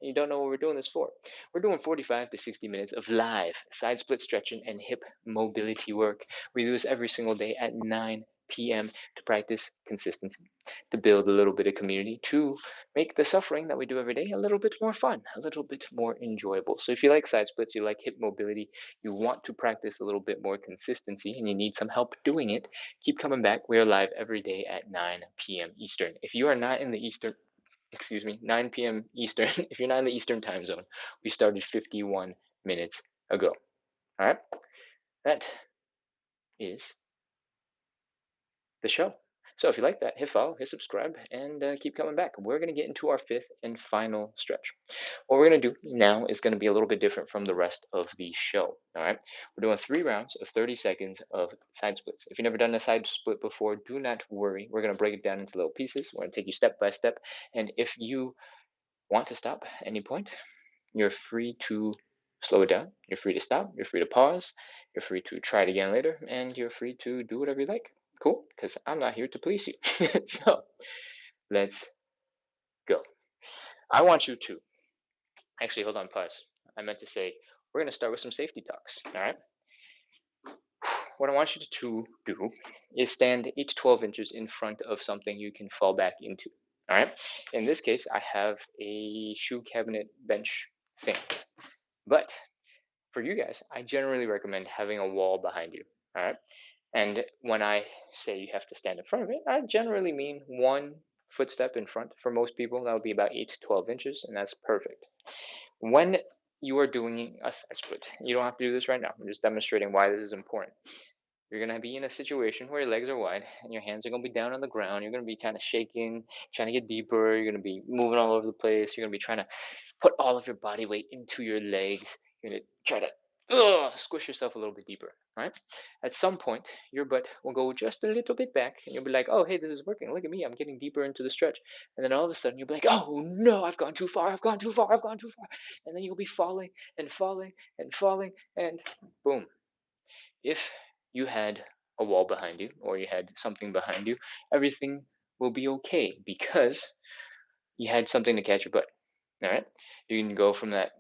And you don't know what we're doing this for. We're doing 45 to 60 minutes of live side split stretching and hip mobility work. We do this every single day at 9 p.m. to practice consistency, to build a little bit of community, to make the suffering that we do every day a little bit more fun, a little bit more enjoyable. So if you like side splits, you like hip mobility, you want to practice a little bit more consistency, and you need some help doing it, keep coming back. We are live every day at 9 p.m. Eastern. If you are not in the Eastern, 9 p.m. Eastern, if you're not in the Eastern time zone, we started 51 minutes ago. All right? That is the show. So if you like that, hit follow, hit subscribe, and keep coming back. We're going to get into our fifth and final stretch. What we're going to do now is going to be a little bit different from the rest of the show. All right, we're doing 3 rounds of 30 seconds of side splits. If you've never done a side split before, do not worry. We're going to break it down into little pieces. We're going to take you step by step. And if you want to stop at any point, you're free to slow it down. You're free to stop. You're free to pause. You're free to try it again later. And you're free to do whatever you like. Cool? Because I'm not here to police you. So let's go. I want you to actually hold on, pause. I meant to say we're going to start with some safety talks. All right. what I want you to do is stand 8 to 12 inches in front of something you can fall back into. All right. In this case, I have a shoe cabinet bench thing. But for you guys, I generally recommend having a wall behind you. All right. And when I say you have to stand in front of it, I generally mean one footstep in front. For most people, that would be about 8 to 12 inches, and that's perfect. When you are doing a side split, you don't have to do this right now. I'm just demonstrating why this is important. You're going to be in a situation where your legs are wide and your hands are going to be down on the ground. You're going to be kind of shaking, trying to get deeper. You're going to be moving all over the place. You're going to be trying to put all of your body weight into your legs. You're going to try to squish yourself a little bit deeper, right? At some point, your butt will go just a little bit back, and you'll be like, oh, hey, this is working. Look at me. I'm getting deeper into the stretch. And then all of a sudden, you'll be like, oh, no, I've gone too far. I've gone too far. I've gone too far. And then you'll be falling and falling and falling, and boom. If you had a wall behind you or you had something behind you, everything will be okay because you had something to catch your butt. All right. You can go from that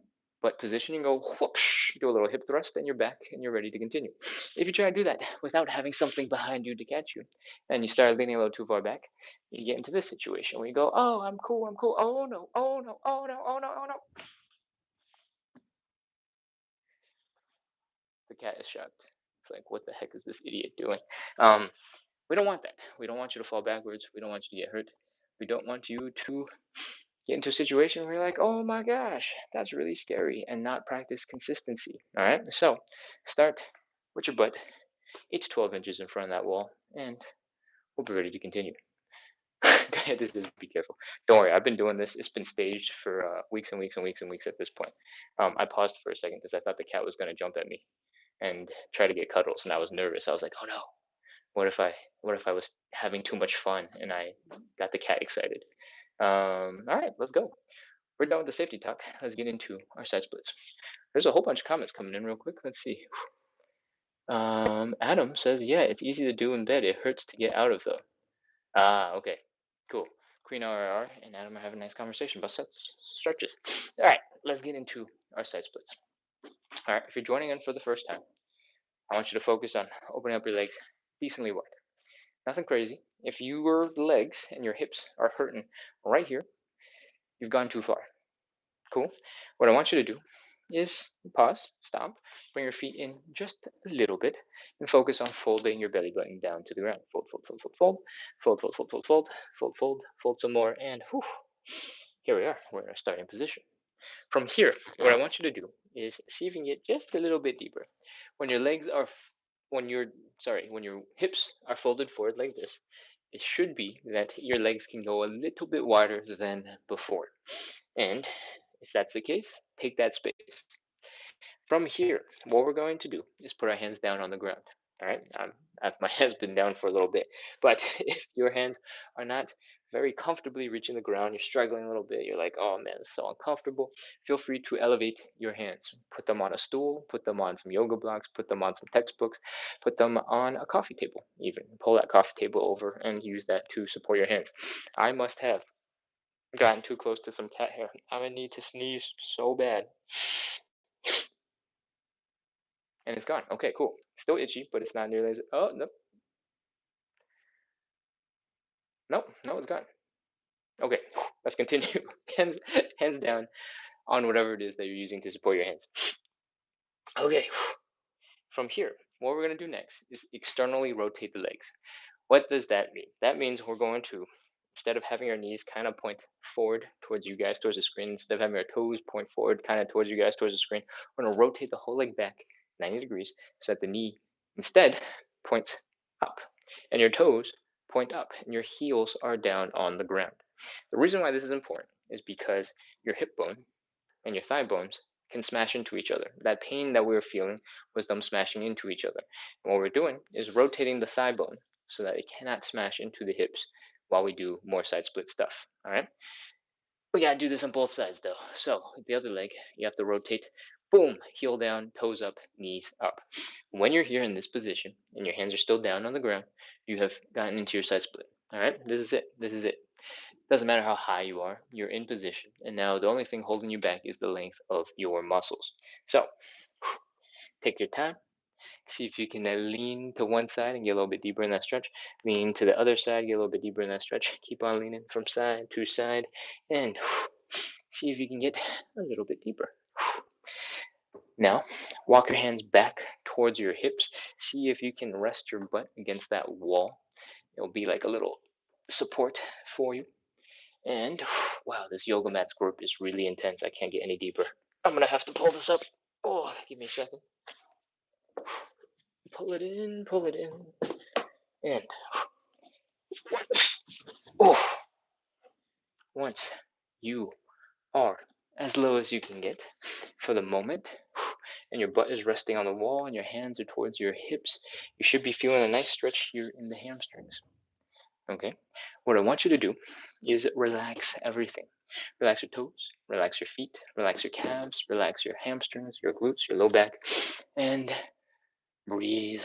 butt position and go whoosh, do a little hip thrust, and you're back and you're ready to continue. If you try to do that without having something behind you to catch you, and you start leaning a little too far back, you get into this situation where you go, oh, I'm cool, I'm cool. Oh no, oh no, oh no, oh no, oh no. The cat is shocked. It's like, what the heck is this idiot doing? Um, we don't want that. We don't want you to fall backwards. We don't want you to get hurt. We don't want you to get into a situation where you're like, oh my gosh, that's really scary, and not practice consistency. All right. So start with your butt 8 to 12 inches in front of that wall, and we'll be ready to continue. This is be careful. Don't worry, I've been doing this. It's been staged for weeks and weeks and weeks and weeks at this point. I paused for a second because I thought the cat was going to jump at me and try to get cuddles, and I was nervous. I was like, oh no, what if I was having too much fun and I got the cat excited? All right, let's go. We're done with the safety talk. Let's get into our side splits. There's a whole bunch of comments coming in real quick. Let's see. Adam says, yeah, it's easy to do in bed. It hurts to get out of though. Ah, okay. Cool. Queen RR and Adam are having a nice conversation about sets stretches. All right, let's get into our side splits. All right, if you're joining in for the first time, I want you to focus on opening up your legs decently wide. Nothing crazy. If your legs and your hips are hurting right here, you've gone too far. Cool. What I want you to do is pause, stop, bring your feet in just a little bit, and focus on folding your belly button down to the ground. Fold, fold, fold, fold, fold, fold, fold, fold, fold, fold, fold, fold, fold some more, and whew, here we are. We're in our starting position. From here, what I want you to do is see if you can get just a little bit deeper. When your legs are, when your hips are folded forward like this, it should be that your legs can go a little bit wider than before. And if that's the case, take that space. From here, what we're going to do is put our hands down on the ground. All right, my hands been down for a little bit, but if your hands are not very comfortably reaching the ground, you're struggling a little bit, you're like, oh man, it's so uncomfortable, feel free to elevate your hands. Put them on a stool, put them on some yoga blocks, put them on some textbooks, put them on a coffee table, even. Pull that coffee table over and use that to support your hands. I must have gotten too close to some cat hair. I'm gonna need to sneeze so bad. And it's gone. Okay, cool. Still itchy, but it's not nearly as. Oh, nope. Nope. No, it's gone. Okay, let's continue. hands down on whatever it is that you're using to support your hands. Okay, from here, what we're going to do next is externally rotate the legs. What does that mean? That means we're going to, instead of having our knees kind of point forward towards you guys, towards the screen, instead of having our toes point forward kind of towards you guys, towards the screen, we're going to rotate the whole leg back 90 degrees so that the knee instead points up and your toes point up and your heels are down on the ground. The reason why this is important is because your hip bone and your thigh bones can smash into each other. That pain that we were feeling was them smashing into each other. And what we're doing is rotating the thigh bone so that it cannot smash into the hips while we do more side split stuff. All right. We gotta do this on both sides though. So the other leg, you have to rotate. Boom, heel down, toes up, knees up. When you're here in this position and your hands are still down on the ground, you have gotten into your side split. All right, this is it. This is it. Doesn't matter how high you are, you're in position. And now the only thing holding you back is the length of your muscles. So take your time, See if you can lean to one side and get a little bit deeper in that stretch. Lean to the other side, get a little bit deeper in that stretch. Keep on leaning from side to side, and see if you can get a little bit deeper. Now, walk your hands back towards your hips. See if you can rest your butt against that wall. It'll be like a little support for you. And wow, this yoga mat's grip is really intense. I can't get any deeper. I'm gonna have to pull this up. Oh, give me a second. Pull it in, and oh, once you are as low as you can get for the moment, and your butt is resting on the wall and your hands are towards your hips, you should be feeling a nice stretch here in the hamstrings. Okay, what I want you to do is relax everything. Relax your toes, relax your feet, relax your calves, relax your hamstrings, your glutes, your low back, and breathe.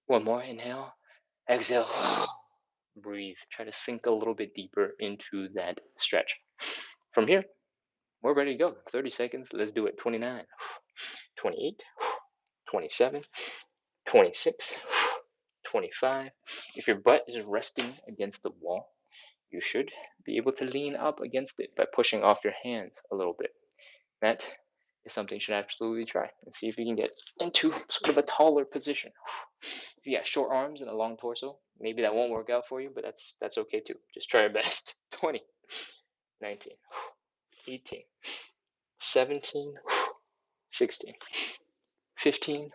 One more inhale, exhale, breathe. Try to sink a little bit deeper into that stretch. From here, we're ready to go. 30 seconds, let's do it. 29, 28, 27, 26, 25. If your butt is resting against the wall, you should be able to lean up against it by pushing off your hands a little bit. That is something you should absolutely try and see if you can get into sort of a taller position. If you got short arms and a long torso, maybe that won't work out for you, but that's okay too. Just try your best. 20, 19, 18, 17, 16, 15,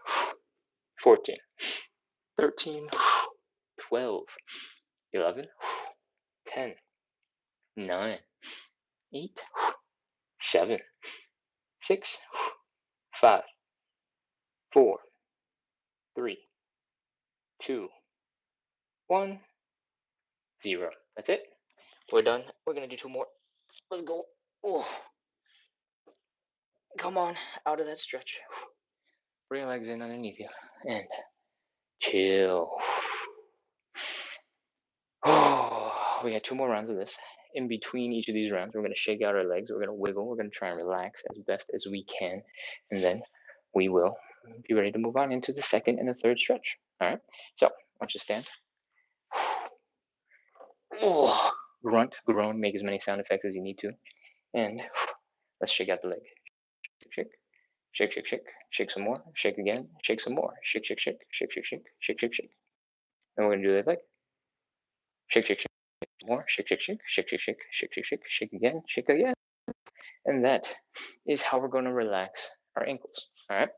14, 13, 12, 11, 10, 9, 8, 7, 6, 5, 4, 3, 2, 1, 0. That's it. We're done. We're gonna do two more. Let's go. Oh, come on, out of that stretch. Bring your legs in underneath you and chill. Oh, we got two more rounds of this. In between each of these rounds, we're gonna shake out our legs. We're gonna wiggle. We're gonna try and relax as best as we can, and then we will be ready to move on into the second and the third stretch. All right. So, why don't you stand? Oh, grunt, groan, make as many sound effects as you need to, and let's shake out the leg. Shake, shake, shake, shake, shake some more, shake again, shake some more, shake, shake, shake, shake, shake, shake, shake, shake, shake. And we're gonna do that leg. Shake, shake, shake, more, shake, shake, shake, shake, shake, shake, shake, shake, shake, shake again, shake again. And that is how we're gonna relax our ankles. All right.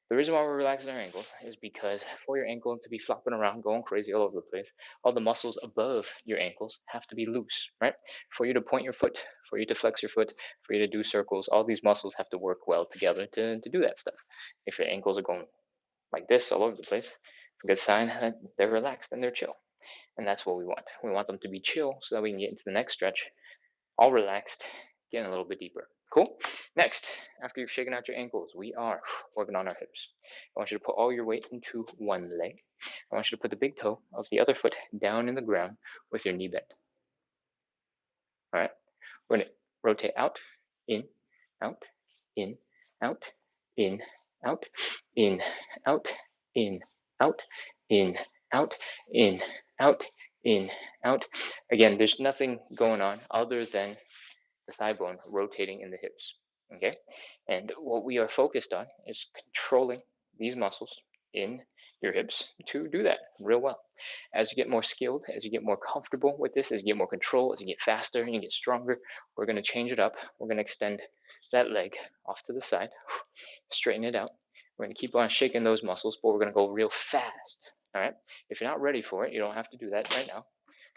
The reason why we're relaxing our ankles is because for your ankle to be flopping around, going crazy all over the place, all the muscles above your ankles have to be loose, right? For you to point your foot, for you to flex your foot, for you to do circles, all these muscles have to work well together to do that stuff. If your ankles are going like this all over the place, it's a good sign that they're relaxed and they're chill. And that's what we want. We want them to be chill so that we can get into the next stretch all relaxed, getting a little bit deeper. Cool? Next, after you've shaken out your ankles, we are working on our hips. I want you to put all your weight into one leg. I want you to put the big toe of the other foot down in the ground with your knee bent. All right? We're going to rotate out, in, out, in, out, in, out, in, out, in, out, in, out, in, out, in, out. Again, there's nothing going on other than the thigh bone rotating in the hips. Okay, and what we are focused on is controlling these muscles in your hips to do that real well. As you get more skilled, as you get more comfortable with this, as you get more control, as you get faster and you get stronger, we're going to change it up. We're going to extend that leg off to the side, straighten it out. We're going to keep on shaking those muscles, but we're going to go real fast. All right. If you're not ready for it, you don't have to do that right now.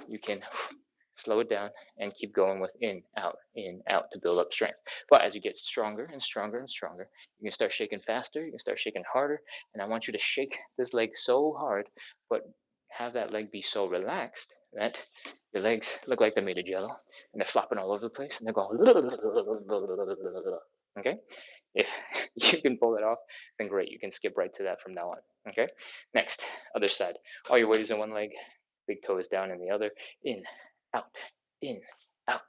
You can slow it down and keep going with in, out to build up strength. But as you get stronger and stronger and stronger, you can start shaking faster, you can start shaking harder. And I want you to shake this leg so hard, but have that leg be so relaxed that your legs look like they're made of jello and they're flopping all over the place and they're going. Okay? If you can pull it off, then great. You can skip right to that from now on. Okay? Next, other side. All your weight is in one leg, big toe is down in the other. In, out, in, out,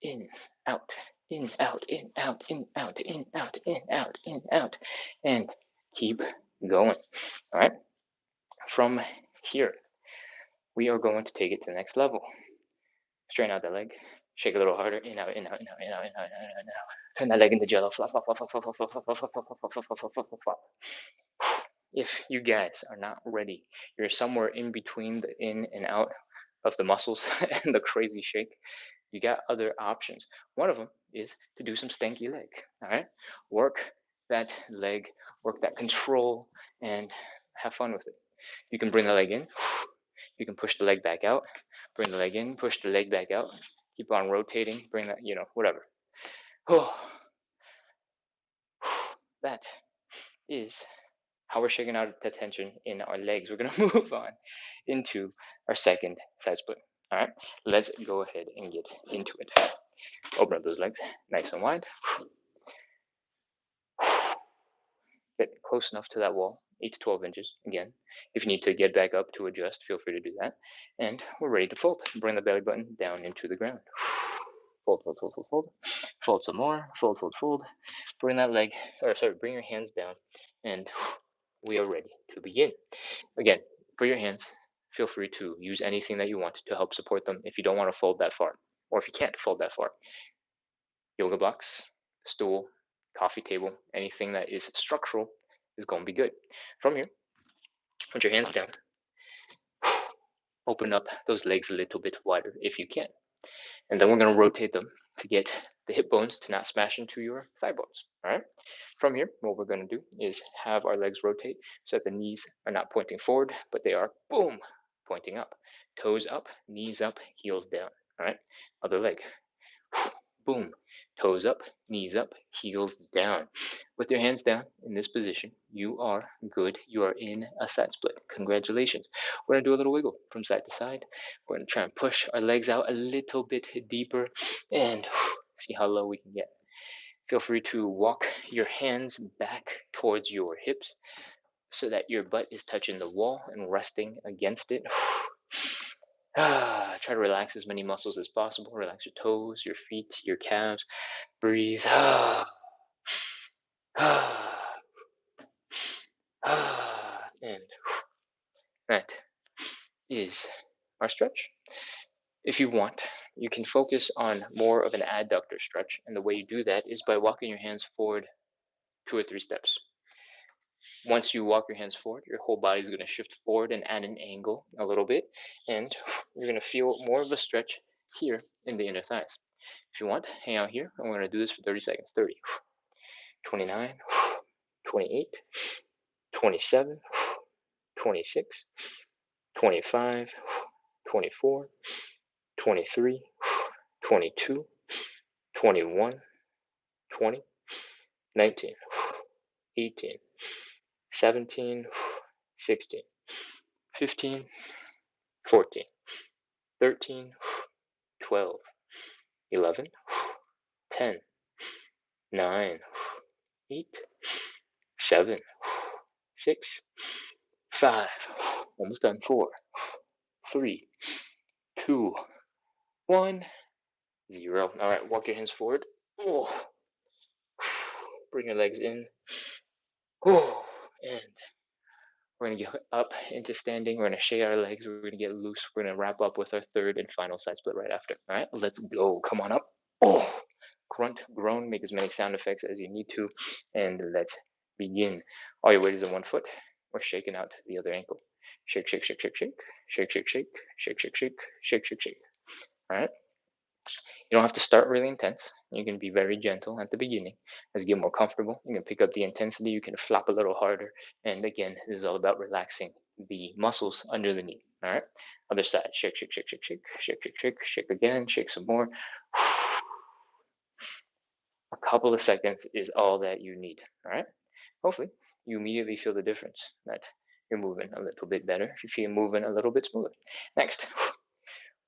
in, out, in, out, in, out, in, out, in, out, in, out, in, out, and keep going. All right. From here, we are going to take it to the next level. Straighten out the leg. Shake a little harder. In, out, in, out, in, out, in, out, in, out, in, out, in, out. Turn that leg into jello. Flop, flop, flop, flop, flop, flop, flop, flop, flop, flop, flop, flop, flop, flop, flop, flop. If you guys are not ready, you're somewhere in between the in and out of the muscles and the crazy shake, you got other options. One of them is to do some stanky leg. All right, work that leg, work that control, and have fun with it. You can bring the leg in, you can push the leg back out, bring the leg in, push the leg back out, keep on rotating, bring that, whatever. Oh, that is how we're shaking out the tension in our legs. We're going to move on into our second side split. All right, let's go ahead and get into it. Open up those legs nice and wide. Get close enough to that wall, 8 to 12 inches. Again, if you need to get back up to adjust, feel free to do that. And we're ready to fold. Bring the belly button down into the ground. Fold, fold, fold, fold, fold. Fold some more. Fold, fold, fold. Bring that leg, bring your hands down, and we are ready to begin. Again, for your hands, feel free to use anything that you want to help support them if you don't want to fold that far, or if you can't fold that far. Yoga blocks, stool, coffee table, anything that is structural is going to be good. From here, put your hands down. Open up those legs a little bit wider if you can. And then we're going to rotate them to get the hip bones to not smash into your thigh bones. All right. From here, what we're going to do is have our legs rotate so that the knees are not pointing forward, but they are, boom, pointing up. Toes up, knees up, heels down. All right. Other leg. Boom. Toes up, knees up, heels down. With your hands down in this position, you are good. You are in a side split. Congratulations. We're going to do a little wiggle from side to side. We're going to try and push our legs out a little bit deeper and see how low we can get. Feel free to walk your hands back towards your hips so that your butt is touching the wall and resting against it. Try to relax as many muscles as possible. Relax your toes, your feet, your calves. Breathe. And that is our stretch. If you want, you can focus on more of an adductor stretch. And the way you do that is by walking your hands forward 2 or 3 steps. Once you walk your hands forward, your whole body is going to shift forward and at an angle a little bit. And you're going to feel more of a stretch here in the inner thighs. If you want, hang out here. And we're going to do this for 30 seconds. 30, 29, 28, 27, 26, 25, 24, 23, 22, 21, 20, 19, 18, 17, 16, 15, 14, 13, 12, 11, 10, 9, 8, 7, 6, 5, almost done, 4, 3, 2, 1, 0. All right, walk your hands forward. Oh. Bring your legs in. Oh. And we're going to get up into standing. We're going to shake our legs. We're going to get loose. We're going to wrap up with our third and final side split right after. All right, let's go. Come on up. Oh. Grunt, groan, make as many sound effects as you need to. And let's begin. All your weight is in one foot. We're shaking out the other ankle. Shake, shake, shake, shake, shake. Shake, shake, shake. Shake, shake, shake. Shake, shake, shake. All right. You don't have to start really intense. You can be very gentle at the beginning. As you get more comfortable, you can pick up the intensity. You can flop a little harder. And again, this is all about relaxing the muscles under the knee. All right. Other side. Shake, shake, shake, shake, shake, shake, shake, shake, shake again. Shake some more. A couple of seconds is all that you need. All right. Hopefully, you immediately feel the difference that you're moving a little bit better. If you feel moving a little bit smoother. Next.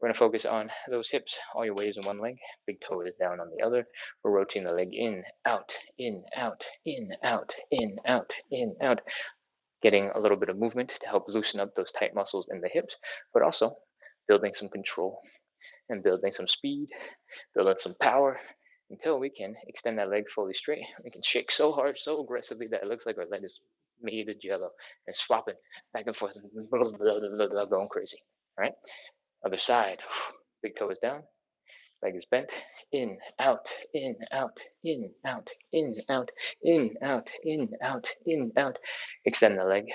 We're going to focus on those hips. All your weight is in one leg. Big toe is down on the other. We're rotating the leg in, out, in, out, in, out, in, out, in, out. Getting a little bit of movement to help loosen up those tight muscles in the hips, but also building some control and building some speed, building some power until we can extend that leg fully straight. We can shake so hard, so aggressively that it looks like our leg is made of jello and swapping back and forth, blah, blah, blah, blah, going crazy. All right, other side. Big toe is down, leg is bent. In, out, in, out, in, out, in, out, in, out, in, out, in, out. Extend the leg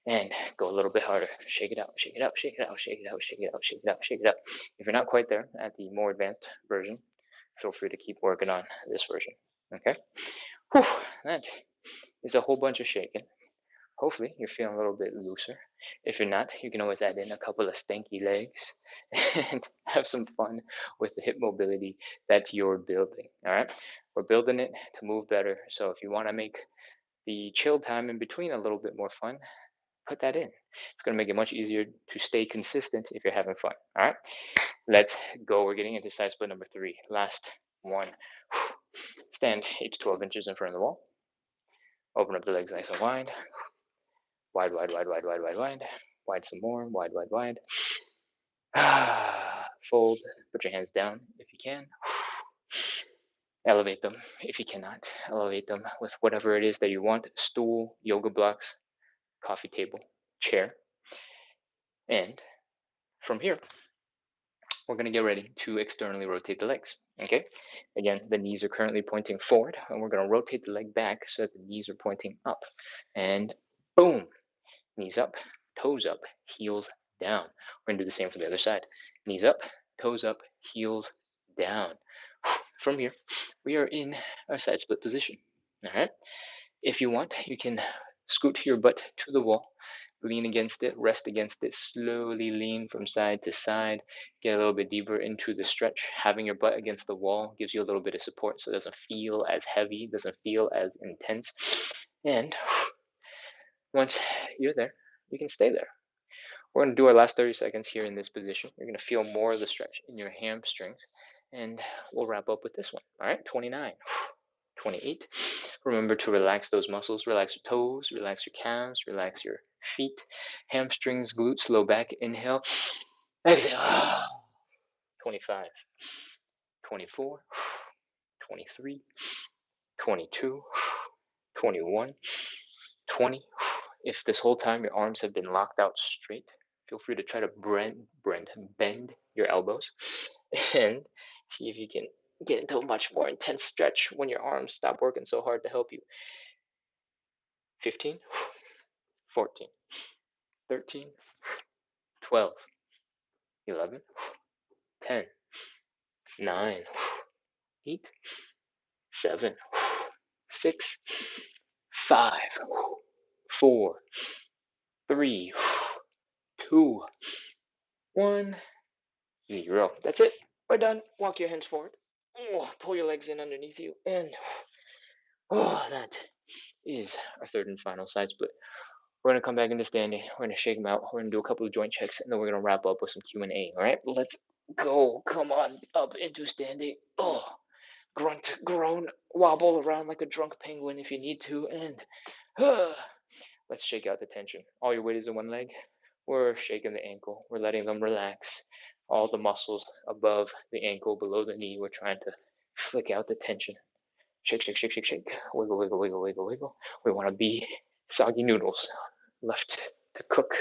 and go a little bit harder. Shake it out, shake it out, shake it out, shake it out, shake it out, shake it out, shake it out. If you're not quite there at the more advanced version, feel free to keep working on this version. Okay? Whew, that is a whole bunch of shaking. Hopefully, you're feeling a little bit looser. If you're not, you can always add in a couple of stanky legs and have some fun with the hip mobility that you're building. All right? We're building it to move better. So if you want to make the chill time in between a little bit more fun, put that in. It's going to make it much easier to stay consistent if you're having fun. All right? Let's go. We're getting into side split number 3. Last one. Stand 8 to 12 inches in front of the wall. Open up the legs nice and wide. Wide, wide, wide, wide, wide, wide, wide. Wide some more. Wide, wide, wide. Fold. Put your hands down if you can. Elevate them if you cannot. Elevate them with whatever it is that you want. Stool, yoga blocks, coffee table, chair. And from here, we're going to get ready to externally rotate the legs. Okay? Again, the knees are currently pointing forward, and we're going to rotate the leg back so that the knees are pointing up. And boom, knees up, toes up, heels down. We're going to do the same for the other side. Knees up, toes up, heels down. From here, we are in our side split position. All right? If you want, you can scoot your butt to the wall, lean against it, rest against it, slowly lean from side to side, get a little bit deeper into the stretch. Having your butt against the wall gives you a little bit of support so it doesn't feel as heavy, doesn't feel as intense. And once you're there, you can stay there. We're going to do our last 30 seconds here in this position. You're going to feel more of the stretch in your hamstrings, and we'll wrap up with this one. All right, 29, 28. Remember to relax those muscles. Relax your toes, relax your calves, relax your feet, hamstrings, glutes, low back. Inhale, exhale. 25, 24, 23, 22, 21, 20. If this whole time your arms have been locked out straight, feel free to try to bend your elbows and see if you can get into a much more intense stretch when your arms stop working so hard to help you. 15, 14, 13, 12, 11, 10, 9, 8, 7, 6, 5, 4, 3, 2, 1, 0. That's it. We're done. Walk your hands forward. Pull your legs in underneath you. And that is our third and final side split. We're going to come back into standing. We're going to shake them out. We're going to do a couple of joint checks. And then we're going to wrap up with some Q&A. All right? Let's go. Come on up into standing. Grunt, groan, wobble around like a drunk penguin if you need to. And let's shake out the tension. All your weight is in one leg. We're shaking the ankle. We're letting them relax. All the muscles above the ankle, below the knee, we're trying to flick out the tension. Shake, shake, shake, shake, shake. Wiggle, wiggle, wiggle, wiggle, wiggle. We want to be soggy noodles left to cook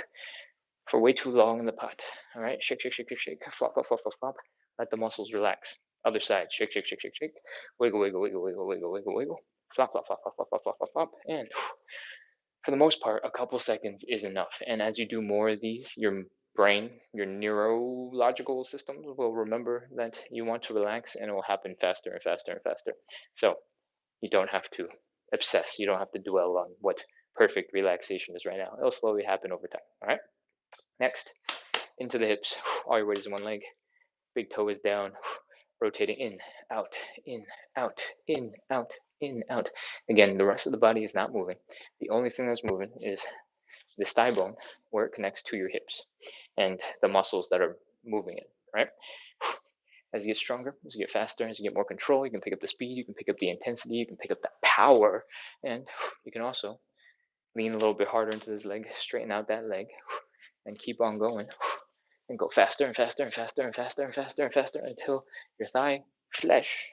for way too long in the pot. All right, shake, shake, shake, shake, shake. Flop, flop, flop, flop, flop. Let the muscles relax. Other side. Shake, shake, shake, shake, shake. Wiggle, wiggle, wiggle, wiggle, wiggle, wiggle, wiggle. Flop, flop, flop, flop, flop, flop, flop, flop, flop. And for the most part, a couple seconds is enough. And as you do more of these, your brain, your neurological systems will remember that you want to relax, and it will happen faster and faster and faster. So you don't have to obsess. You don't have to dwell on what perfect relaxation is right now. It'll slowly happen over time. All right. Next, into the hips. All your weight is in one leg. Big toe is down. Rotating in, out, in, out, in, out, in, out. Again, the rest of the body is not moving. The only thing that's moving is this thigh bone where it connects to your hips and the muscles that are moving it, right? As you get stronger, as you get faster, as you get more control, you can pick up the speed, you can pick up the intensity, you can pick up the power, and you can also lean a little bit harder into this leg, straighten out that leg, and keep on going, and go faster and faster and faster and faster and faster and faster until your thigh flesh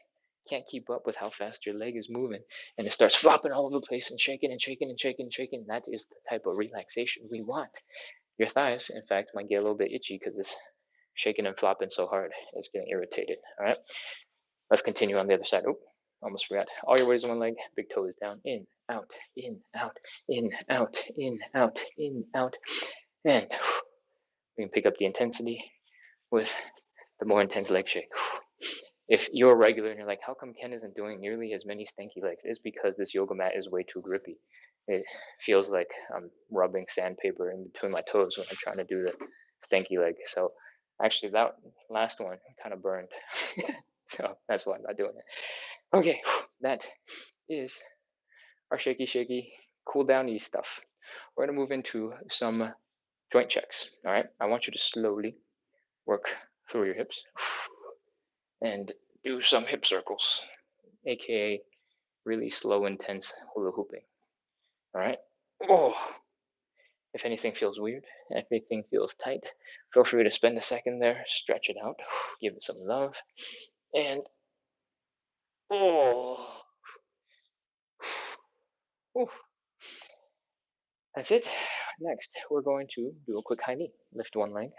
can't keep up with how fast your leg is moving, and it starts flopping all over the place and shaking and shaking and shaking and shaking. That is the type of relaxation we want. Your thighs, in fact, might get a little bit itchy because it's shaking and flopping so hard. It's getting irritated. All right, let's continue on the other side. Oh, almost forgot. All your weight is on one leg. Big toe is down. In, out, in, out, in, out, in, out, in, out. And we can pick up the intensity with the more intense leg shake. If you're a regular and you're like, how come Ken isn't doing nearly as many stanky legs? It's because this yoga mat is way too grippy. It feels like I'm rubbing sandpaper in between my toes when I'm trying to do the stanky leg. So actually, that last one kind of burned. So that's why I'm not doing it. Okay, that is our shaky, cool down ease stuff. We're going to move into some joint checks. All right, I want you to slowly work through your hips and do some hip circles, aka really slow, intense hula hooping. All right. Oh, if anything feels weird, if anything feels tight, feel free to spend a second there, stretch it out, give it some love, and oh, oh, that's it. Next, we're going to do a quick high knee. Lift one leg,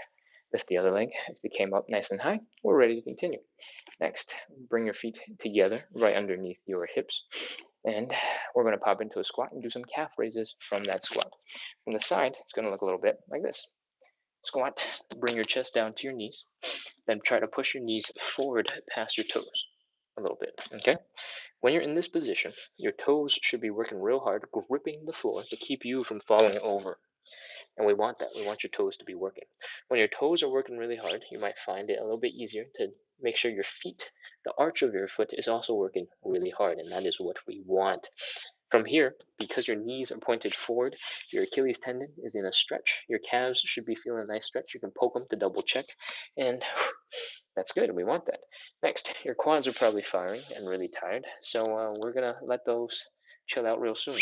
lift the other leg. If they came up nice and high, we're ready to continue. Next, bring your feet together right underneath your hips. And we're going to pop into a squat and do some calf raises from that squat. From the side, it's going to look a little bit like this. Squat, bring your chest down to your knees. Then try to push your knees forward past your toes a little bit, okay? When you're in this position, your toes should be working real hard, gripping the floor to keep you from falling over. And we want that. We want your toes to be working. When your toes are working really hard, you might find it a little bit easier to make sure your feet, the arch of your foot, is also working really hard. And that is what we want. From here, because your knees are pointed forward, your Achilles tendon is in a stretch. Your calves should be feeling a nice stretch. You can poke them to double check. And that's good. We want that. Next, your quads are probably firing and really tired. So we're going to let those chill out real soon.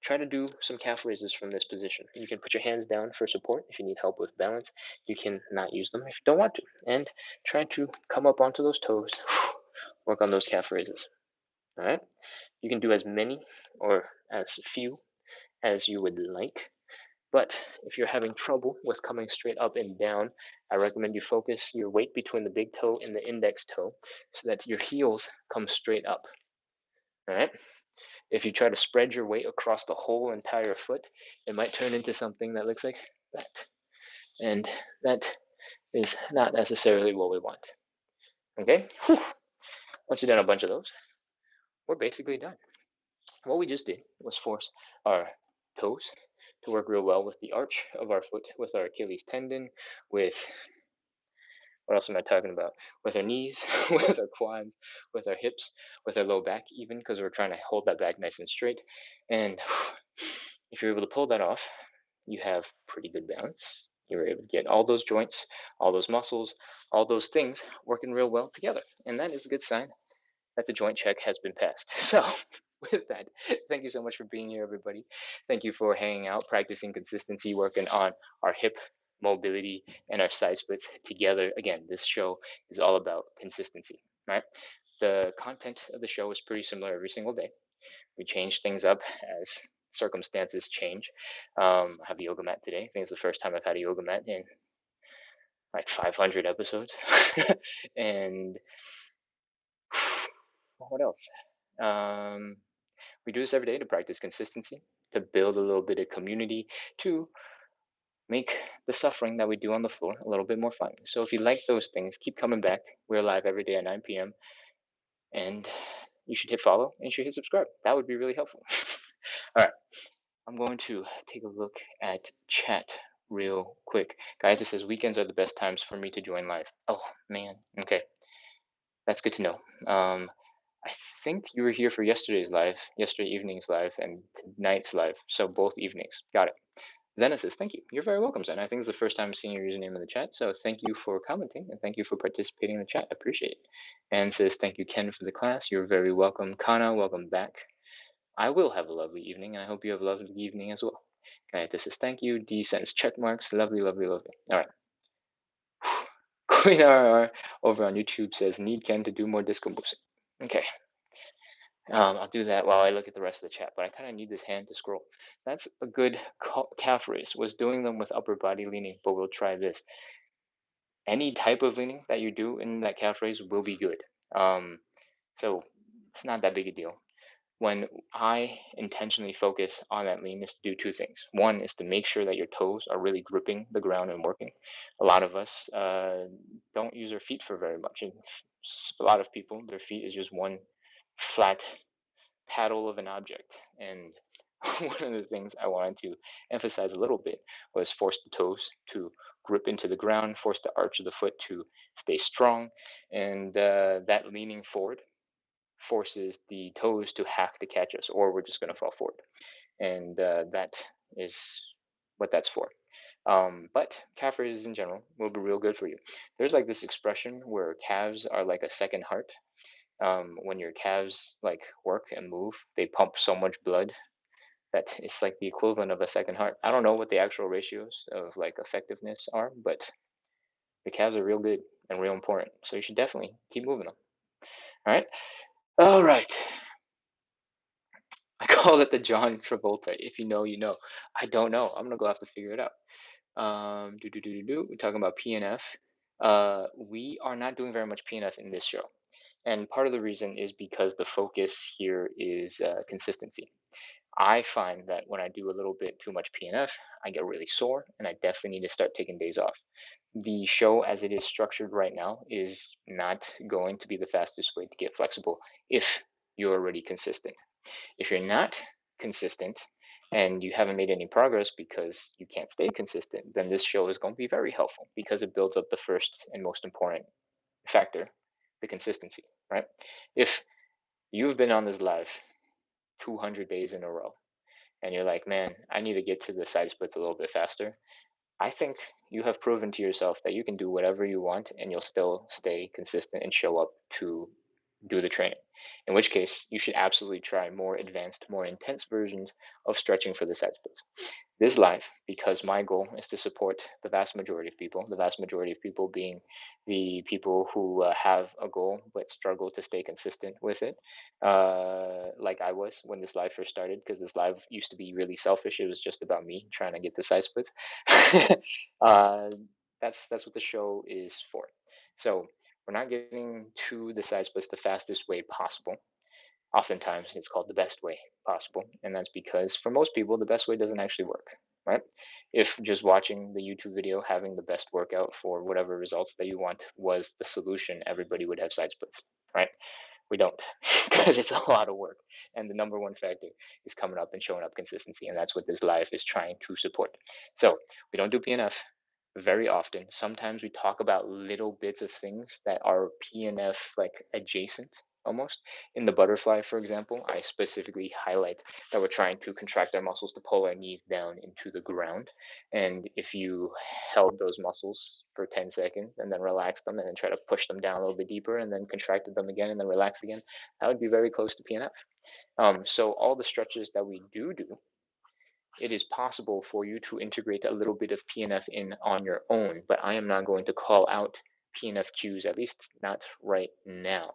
Try to do some calf raises from this position. You can put your hands down for support if you need help with balance. You can not use them if you don't want to. And try to come up onto those toes. Work on those calf raises. All right? You can do as many or as few as you would like. But if you're having trouble with coming straight up and down, I recommend you focus your weight between the big toe and the index toe so that your heels come straight up. All right? If you try to spread your weight across the whole entire foot, it might turn into something that looks like that. And that is not necessarily what we want. Okay? Whew. Once you've done a bunch of those, we're basically done. What we just did was force our toes to work real well with the arch of our foot, with our Achilles tendon, with what else am I talking about? With our knees, with our quads, with our hips, with our low back, even because we're trying to hold that back nice and straight. And if you're able to pull that off, you have pretty good balance. You're able to get all those joints, all those muscles, all those things working real well together. And that is a good sign that the joint check has been passed. So, with that, thank you so much for being here, everybody. Thank you for hanging out, practicing consistency, working on our hip mobility and our side splits together. Again, this show is all about consistency, right? The content of the show is pretty similar every single day. We change things up as circumstances change. I have a yoga mat today. I think it's the first time I've had a yoga mat in like 500 episodes. And what else? We do this every day to practice consistency, to build a little bit of community, to make the suffering that we do on the floor a little bit more fun. So if you like those things, keep coming back. We're live every day at 9 p.m. And you should hit follow and you should hit subscribe. That would be really helpful. All right. I'm going to take a look at chat real quick. Guy, this says weekends are the best times for me to join live. Oh, man. Okay. That's good to know. I think you were here for yesterday's live, yesterday evening's live, and tonight's live. So both evenings. Got it. Zena says, thank you. You're very welcome, Zena. I think it's the first time seeing your username in the chat. So thank you for commenting and thank you for participating in the chat. I appreciate it. And says, thank you, Ken, for the class. You're very welcome. Kana, welcome back. I will have a lovely evening, and I hope you have a lovely evening as well. Okay, this is thank you. D sends check marks. Lovely, lovely, lovely. All right. Queen RR over on YouTube says, need Ken to do more disco moves. Okay. I'll do that while I look at the rest of the chat, but I kind of need this hand to scroll. That's a good calf raise. Was doing them with upper body leaning, but we'll try this. Any type of leaning that you do in that calf raise will be good. Um, so it's not that big a deal. When I intentionally focus on that lean is to do two things. One is to make sure that your toes are really gripping the ground and working. A lot of us don't use our feet for very much. And a lot of people, their feet is just one flat paddle of an object. And one of the things I wanted to emphasize a little bit was force the toes to grip into the ground, force the arch of the foot to stay strong, and that leaning forward forces the toes to have to catch us, or we're just going to fall forward. And that is what that's for. But calf raises in general will be real good for you. There's like this expression where calves are like a second heart. When your calves like work and move, they pump so much blood that it's like the equivalent of a second heart. I don't know what the actual ratios of like effectiveness are, but the calves are real good and real important. So you should definitely keep moving them. All right. All right. I call it the John Travolta. If you know, you know. I don't know. I'm gonna go have to figure it out. We're talking about PNF. We are not doing very much PNF in this show, and part of the reason is because the focus here is consistency. I find that when I do a little bit too much PNF, I get really sore, and I definitely need to start taking days off. The show, as it is structured right now, is not going to be the fastest way to get flexible if you're already consistent. If you're not consistent and you haven't made any progress because you can't stay consistent, then this show is going to be very helpful because it builds up the first and most important factor, the consistency, right? If you've been on this live 200 days in a row and you're like, man, I need to get to the side splits a little bit faster, I think you have proven to yourself that you can do whatever you want and you'll still stay consistent and show up to do the training. In which case, you should absolutely try more advanced, more intense versions of stretching for the side splits. This live, because my goal is to support the vast majority of people, the vast majority of people being the people who have a goal but struggle to stay consistent with it, like I was when this live first started, because this live used to be really selfish. It was just about me trying to get the side splits. uh, that's what the show is for. So we're not getting to the side splits the fastest way possible. Oftentimes, it's called the best way possible, and that's because for most people, the best way doesn't actually work, right? If just watching the YouTube video, having the best workout for whatever results that you want was the solution, everybody would have side splits, right? We don't, because it's a lot of work. And the number one factor is coming up and showing up consistency, and that's what this live is trying to support. So we don't do PNF very often. Sometimes we talk about little bits of things that are PNF like adjacent almost. In the butterfly, for example, I specifically highlight that we're trying to contract our muscles to pull our knees down into the ground. And if you held those muscles for 10 seconds and then relaxed them and then try to push them down a little bit deeper and then contracted them again and then relaxed again, that would be very close to PNF. So all the stretches that we do, it is possible for you to integrate a little bit of PNF in on your own, but I am not going to call out PNF cues, at least not right now,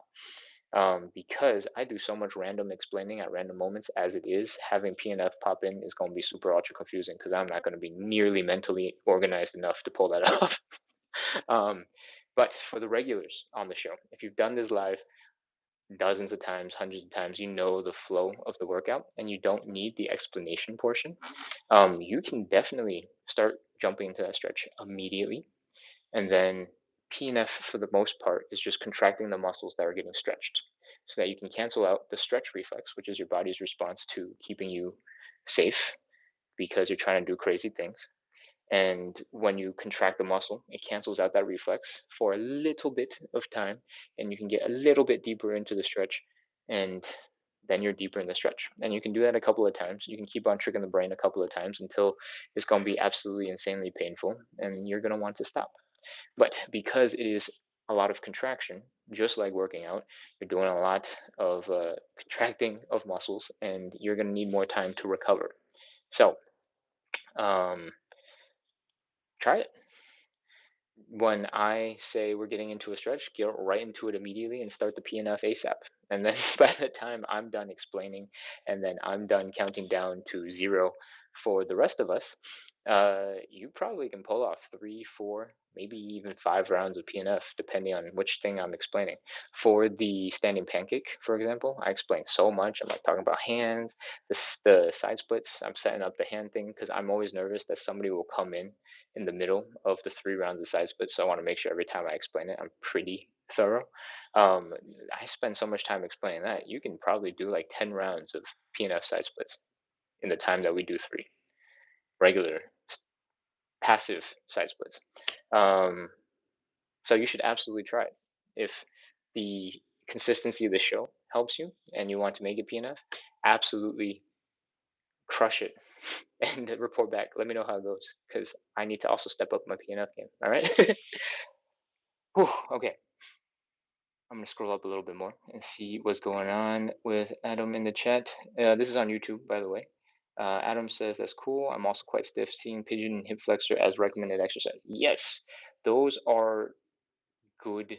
because I do so much random explaining at random moments as it is. Having PNF pop in is going to be super ultra confusing because I'm not going to be nearly mentally organized enough to pull that off. um, but for the regulars on the show, if you've done this live dozens of times, hundreds of times, you know the flow of the workout and you don't need the explanation portion. You can definitely start jumping into that stretch immediately. And then PNF, for the most part, is just contracting the muscles that are getting stretched so that you can cancel out the stretch reflex, which is your body's response to keeping you safe because you're trying to do crazy things. And when you contract the muscle, it cancels out that reflex for a little bit of time, and you can get a little bit deeper into the stretch, and then you're deeper in the stretch. And you can do that a couple of times. You can keep on tricking the brain a couple of times until it's going to be absolutely insanely painful, and you're going to want to stop. But because it is a lot of contraction, just like working out, you're doing a lot of contracting of muscles, and you're going to need more time to recover. So, um, try it. When I say we're getting into a stretch, get right into it immediately and start the PNF ASAP. And then by the time I'm done explaining and then I'm done counting down to zero for the rest of us, you probably can pull off three, four, maybe even 5 rounds of PNF, depending on which thing I'm explaining. For the standing pancake, for example, I explained so much. I'm like talking about hands, the side splits. I'm setting up the hand thing because I'm always nervous that somebody will come in the middle of the 3 rounds of side splits. So I want to make sure every time I explain it, I'm pretty thorough. Um, I spend so much time explaining that you can probably do like 10 rounds of PNF side splits in the time that we do three regular passive side splits. Um, so you should absolutely try it. If the consistency of the show helps you and you want to make it PNF, absolutely crush it and report back. Let me know how it goes because I need to also step up my PNF game. All right. Whew, okay. I'm gonna scroll up a little bit more and see what's going on with Adam in the chat. This is on YouTube, by the way. Adam says that's cool. I'm also quite stiff. Seeing pigeon and hip flexor as recommended exercise. Yes, those are good.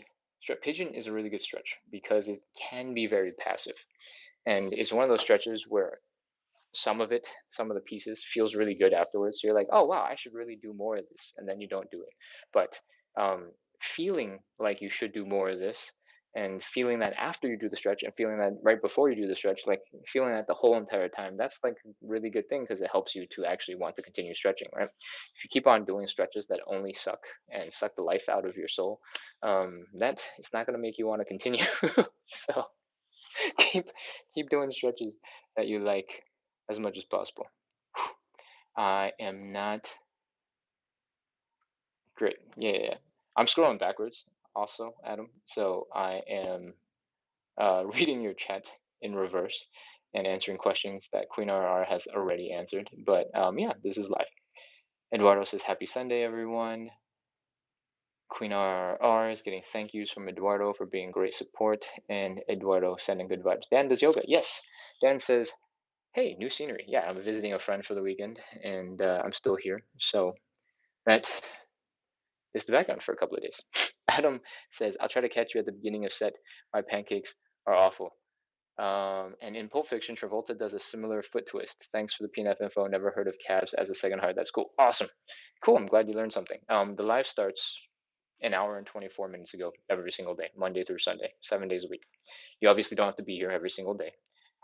Pigeon is a really good stretch because it can be very passive, and it's one of those stretches where some of it, some of the pieces feels really good afterwards. So you're like, oh wow, I should really do more of this, and then you don't do it. But feeling like you should do more of this, and feeling that after you do the stretch, and feeling that right before you do the stretch, like feeling that the whole entire time, that's like a really good thing because it helps you to actually want to continue stretching, right? If you keep on doing stretches that only suck and suck the life out of your soul, that it's not going to make you want to continue. So keep keep doing stretches that you like as much as possible. I am not great. Yeah, yeah, yeah. I'm scrolling backwards also, Adam. So I am reading your chat in reverse and answering questions that Queen RR has already answered. But yeah, this is live. Eduardo says, Happy Sunday, everyone. Queen RR is getting thank yous from Eduardo for being great support, and Eduardo sending good vibes. Dan does yoga. Yes. Dan says, hey, new scenery. Yeah, I'm visiting a friend for the weekend, and I'm still here. So that is the background for a couple of days. Adam says, I'll try to catch you at the beginning of set. My pancakes are awful. And in Pulp Fiction, Travolta does a similar foot twist. Thanks for the PNF info. Never heard of calves as a second heart. That's cool. Awesome. Cool. I'm glad you learned something. The live starts an hour and 24 minutes ago every single day, Monday through Sunday, 7 days a week. You obviously don't have to be here every single day.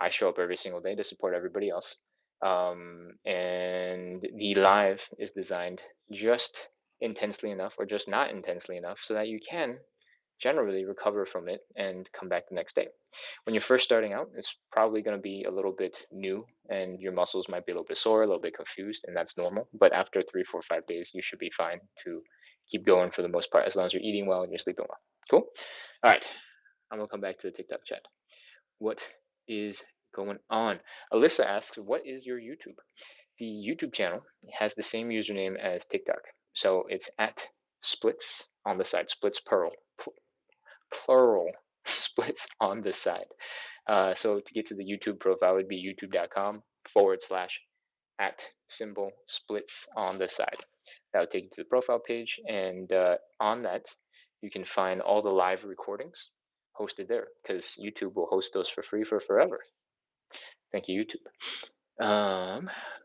I show up every single day to support everybody else. And the live is designed just intensely enough or just not intensely enough so that you can generally recover from it and come back the next day. When you're first starting out, it's probably going to be a little bit new and your muscles might be a little bit sore, a little bit confused, and that's normal. But after 3, 4, 5 days, you should be fine to keep going for the most part as long as you're eating well and you're sleeping well. Cool? All right. I'm going to come back to the TikTok chat. What is going on? Alyssa asks, what is your YouTube? The YouTube channel has the same username as TikTok. So it's at splits on the side, splits plural splits on the side. So to get to the YouTube profile, it would be youtube.com/@ symbol splits on the side. That would take you to the profile page. And on that, you can find all the live recordings hosted there because YouTube will host those for free for forever. Thank you, YouTube.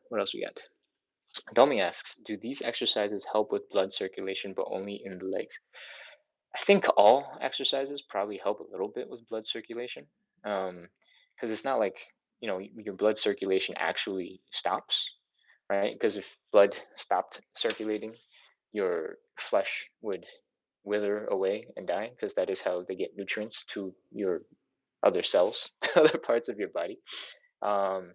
What else we got? Domi asks, do these exercises help with blood circulation but only in the legs? I think all exercises probably help a little bit with blood circulation, because it's not like your blood circulation actually stops, right? Because if blood stopped circulating, your flesh would wither away and die, because that is how they get nutrients to your other cells, to other parts of your body. Um,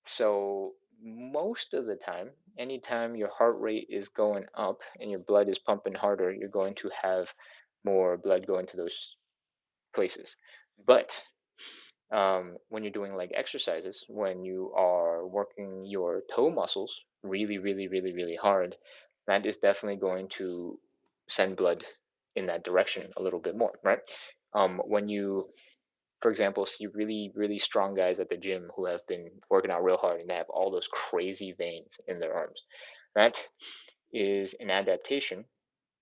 so most of the time, anytime your heart rate is going up and your blood is pumping harder, you're going to have more blood going to those places. But when you're doing leg exercises, when you are working your toe muscles really, really, really, really hard, that is definitely going to send blood in that direction a little bit more, right? When you, for example, see really, really strong guys at the gym who have been working out real hard and they have all those crazy veins in their arms, that is an adaptation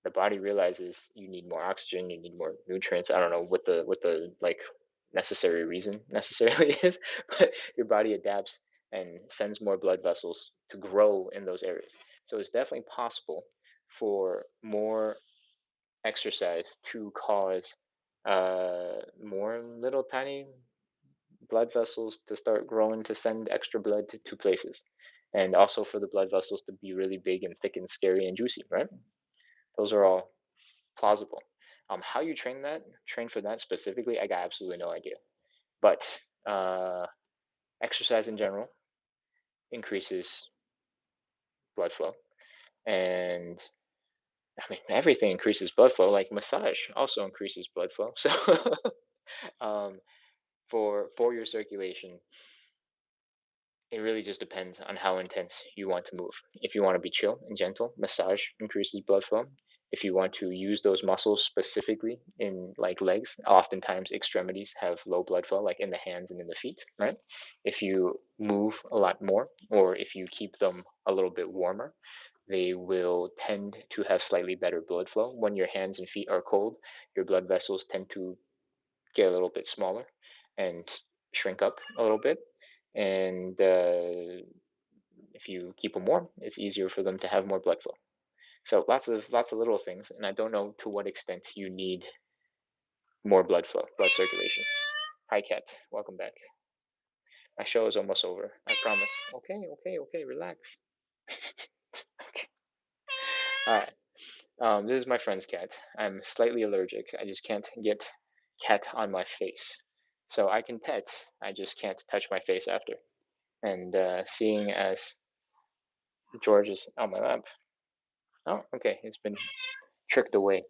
the body realizes you need more oxygen, you need more nutrients. I don't know what the like necessary reason necessarily is, but your body adapts and sends more blood vessels to grow in those areas. So it's definitely possible for more exercise to cause more little tiny blood vessels to start growing to send extra blood to places, and also for the blood vessels to be really big and thick and scary and juicy, right? Those are all plausible. How you train for that specifically, I got absolutely no idea. But uh, exercise in general increases blood flow, and I mean everything increases blood flow. Like massage also increases blood flow. So um, for your circulation, it really just depends on how intense you want to move. If you want to be chill and gentle, massage increases blood flow. If you want to use those muscles specifically in like legs, oftentimes extremities have low blood flow, like in the hands and in the feet, right? If you move a lot more, or if you keep them a little bit warmer, they will tend to have slightly better blood flow. When your hands and feet are cold, your blood vessels tend to get a little bit smaller and shrink up a little bit. And if you keep them warm, it's easier for them to have more blood flow. So lots of little things, and I don't know to what extent you need more blood flow, blood circulation. Hi, Kat. Welcome back. My show is almost over. I promise. Okay, okay, okay. Relax. Okay. All right. This is my friend's cat. I'm slightly allergic. I just can't get cat on my face. So I can pet. I just can't touch my face after. And seeing as George is on my lap. Oh, okay. It's been tricked away.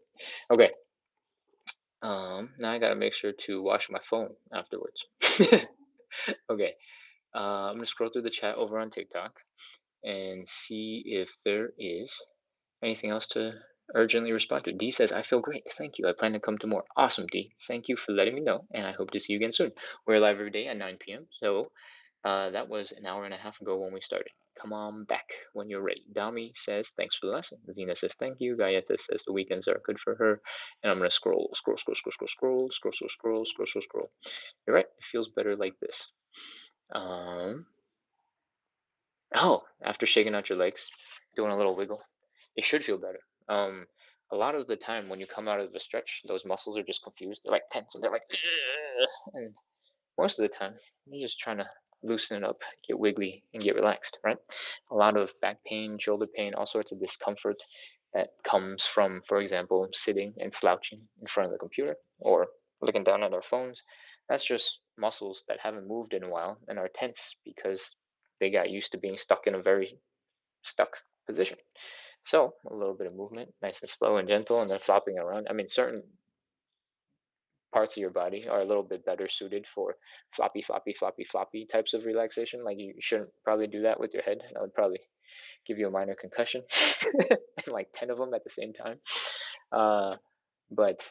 Okay. Now I gotta make sure to wash my phone afterwards. Okay. I'm gonna scroll through the chat over on TikTok and see if there is anything else to urgently respond to. D says, I feel great. Thank you. I plan to come to more. Awesome, D. Thank you for letting me know, and I hope to see you again soon. We're live every day at 9 p.m. So that was an hour and a half ago when we started. Come on back when you're ready. Dami says, thanks for the lesson. Zena says, thank you. Gayeta says, the weekends are good for her. And I'm going to scroll. You're right. It feels better like this. Oh, after shaking out your legs, doing a little wiggle, it should feel better. Um, a lot of the time when you come out of the stretch, those muscles are just confused. They're like tense and they're like, "Ugh," and most of the time, you're just trying to loosen it up, get wiggly, and get relaxed, right? A lot of back pain, shoulder pain, all sorts of discomfort that comes from, for example, sitting and slouching in front of the computer or looking down at our phones. That's just muscles that haven't moved in a while and are tense because they got used to being stuck in a very stuck position. So a little bit of movement, nice and slow and gentle, and then flopping around. I mean, certain parts of your body are a little bit better suited for floppy types of relaxation. Like you shouldn't probably do that with your head. That would probably give you a minor concussion, and like 10 of them at the same time. Uh, but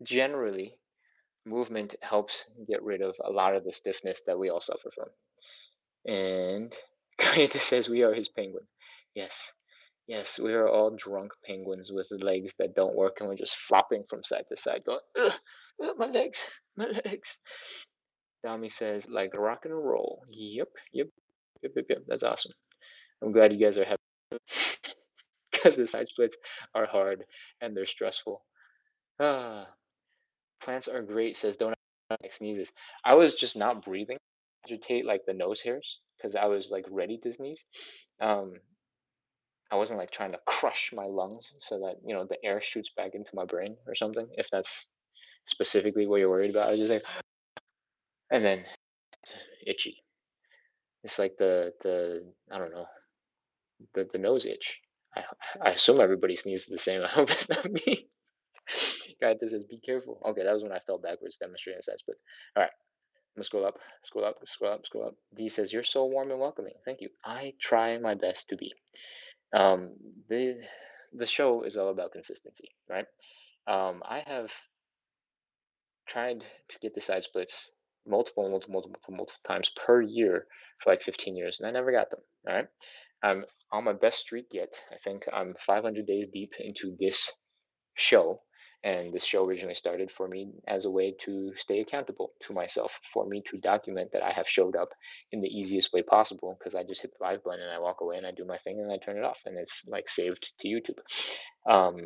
generally, movement helps get rid of a lot of the stiffness that we all suffer from. And Kayeta says we are his penguin. Yes, yes, we are all drunk penguins with legs that don't work, and we're just flopping from side to side, going, ugh, ugh, my legs, my legs. Dami says, like rock and roll. Yep. That's awesome. I'm glad you guys are happy because the side splits are hard and they're stressful. Ah, plants are great, says don't like sneezes. I was just not breathing, agitate like the nose hairs because I was like ready to sneeze. Um, I wasn't like trying to crush my lungs so that the air shoots back into my brain or something. If that's specifically what you're worried about, I was just like, and then itchy. It's like the I don't know, the nose itch. I I assume everybody sneezes the same. I hope it's not me. God, this says be careful. Okay, that was when I fell backwards demonstrating side splits. All right, I'm gonna scroll up. D says you're so warm and welcoming. Thank you. I try my best to be. Um, the the show is all about consistency, right? I have tried to get the side splits multiple times per year for like 15 years, and I never got them. All right. I'm on my best streak yet. I think I'm 500 days deep into this show. And this show originally started for me as a way to stay accountable to myself, for me to document that I have showed up in the easiest way possible because I just hit the live button and I walk away and I do my thing and I turn it off and it's like saved to YouTube. Um,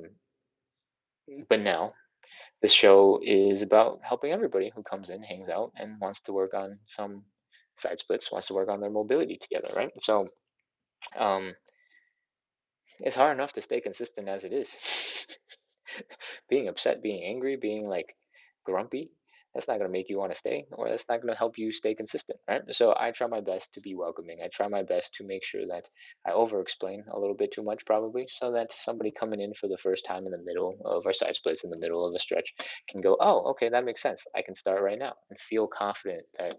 but now this show is about helping everybody who comes in, hangs out, and wants to work on some side splits, wants to work on their mobility together, right? So um, it's hard enough to stay consistent as it is. Being upset, being angry, being like grumpy, that's not going to make you want to stay, or that's not going to help you stay consistent, right? So I try my best to be welcoming. I try my best to make sure that I over explain a little bit too much, probably, so that somebody coming in for the first time in the middle of our side splits, in the middle of a stretch, can go, oh, okay, that makes sense. I can start right now and feel confident that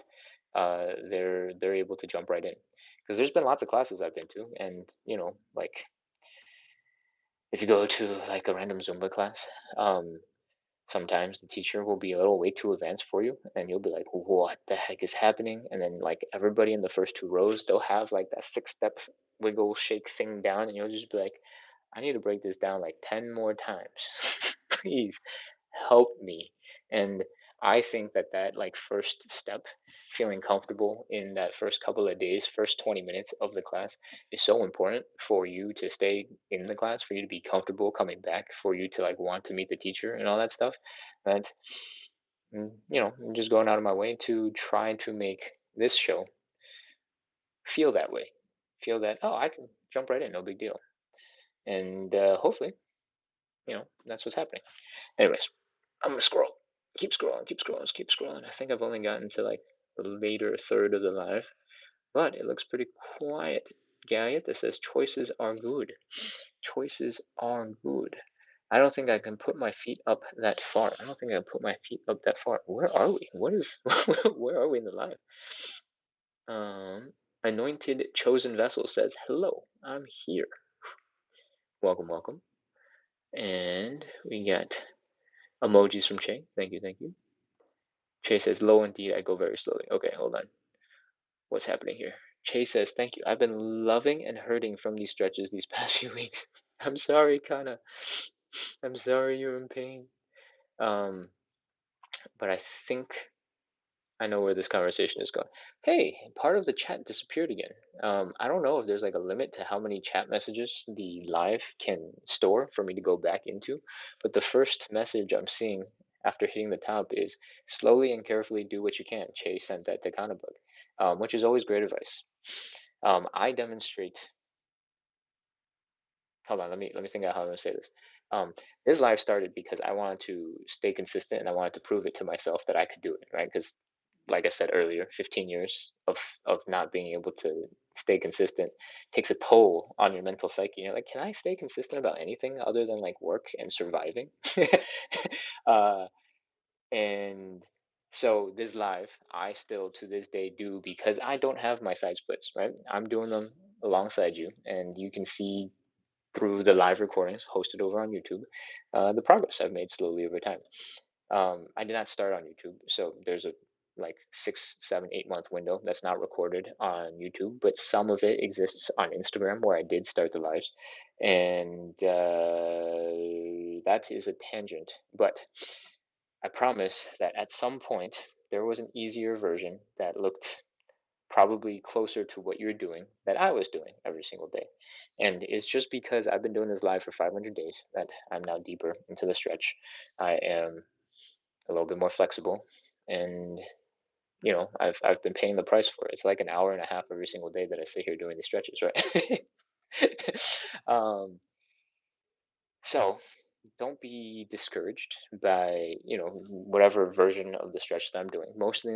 they're able to jump right in. Because there's been lots of classes I've been to, and like if you go to like a random Zumba class, um, sometimes the teacher will be a little way too advanced for you, and you'll be like, "What the heck is happening?" And then like everybody in the first two rows, they'll have like that six-step wiggle shake thing down, and you'll just be like, "I need to break this down like 10 more times, please." Help me. And I think that like first step, feeling comfortable in that first couple of days, first 20 minutes of the class, is so important for you to stay in the class, for you to be comfortable coming back, for you to like want to meet the teacher and all that stuff. That I'm just going out of my way to try to make this show feel that way. Feel that, oh, I can jump right in, no big deal. And hopefully, that's what's happening. Anyways, I'm gonna scroll. Keep scrolling, keep scrolling, keep scrolling. I think I've only gotten to like the later third of the live, but it looks pretty quiet. Gayet that says choices are good. Choices are good. I don't think I can put my feet up that far. I don't think I can put my feet up that far. Where are we? What is where are we in the live? Anointed chosen vessel says, hello, I'm here. Welcome, welcome. And we got emojis from Che. Thank you, thank you. Che says, low indeed, I go very slowly. Okay, hold on. What's happening here? Che says, thank you. I've been loving and hurting from these stretches these past few weeks. I'm sorry, Kana. I'm sorry you're in pain. Um, but I think I know where this conversation is going. Hey, part of the chat disappeared again. I don't know if there's like a limit to how many chat messages the live can store for me to go back into, but the first message I'm seeing after hitting the top is slowly and carefully do what you can. Chase sent that to Kanabug, which is always great advice. I demonstrate. Hold on, let me think out how I'm gonna say this. This live started because I wanted to stay consistent and I wanted to prove it to myself that I could do it, right? Because like I said earlier, 15 years of not being able to stay consistent takes a toll on your mental psyche. You're like, can I stay consistent about anything other than like work and surviving? uh, and so this live, I still to this day do because I don't have my side splits, right? I'm doing them alongside you, and you can see through the live recordings hosted over on YouTube the progress I've made slowly over time. I did not start on YouTube, so there's a like 6, 7, 8 month window that's not recorded on YouTube, but some of it exists on Instagram where I did start the lives, and that is a tangent. But I promise that at some point there was an easier version that looked probably closer to what you're doing that I was doing every single day. And it's just because I've been doing this live for 500 days that I'm now deeper into the stretch. I am a little bit more flexible, and I've been paying the price for it. It's like an hour and a half every single day that I sit here doing these stretches, right? um, so don't be discouraged by whatever version of the stretch that I'm doing. Most of the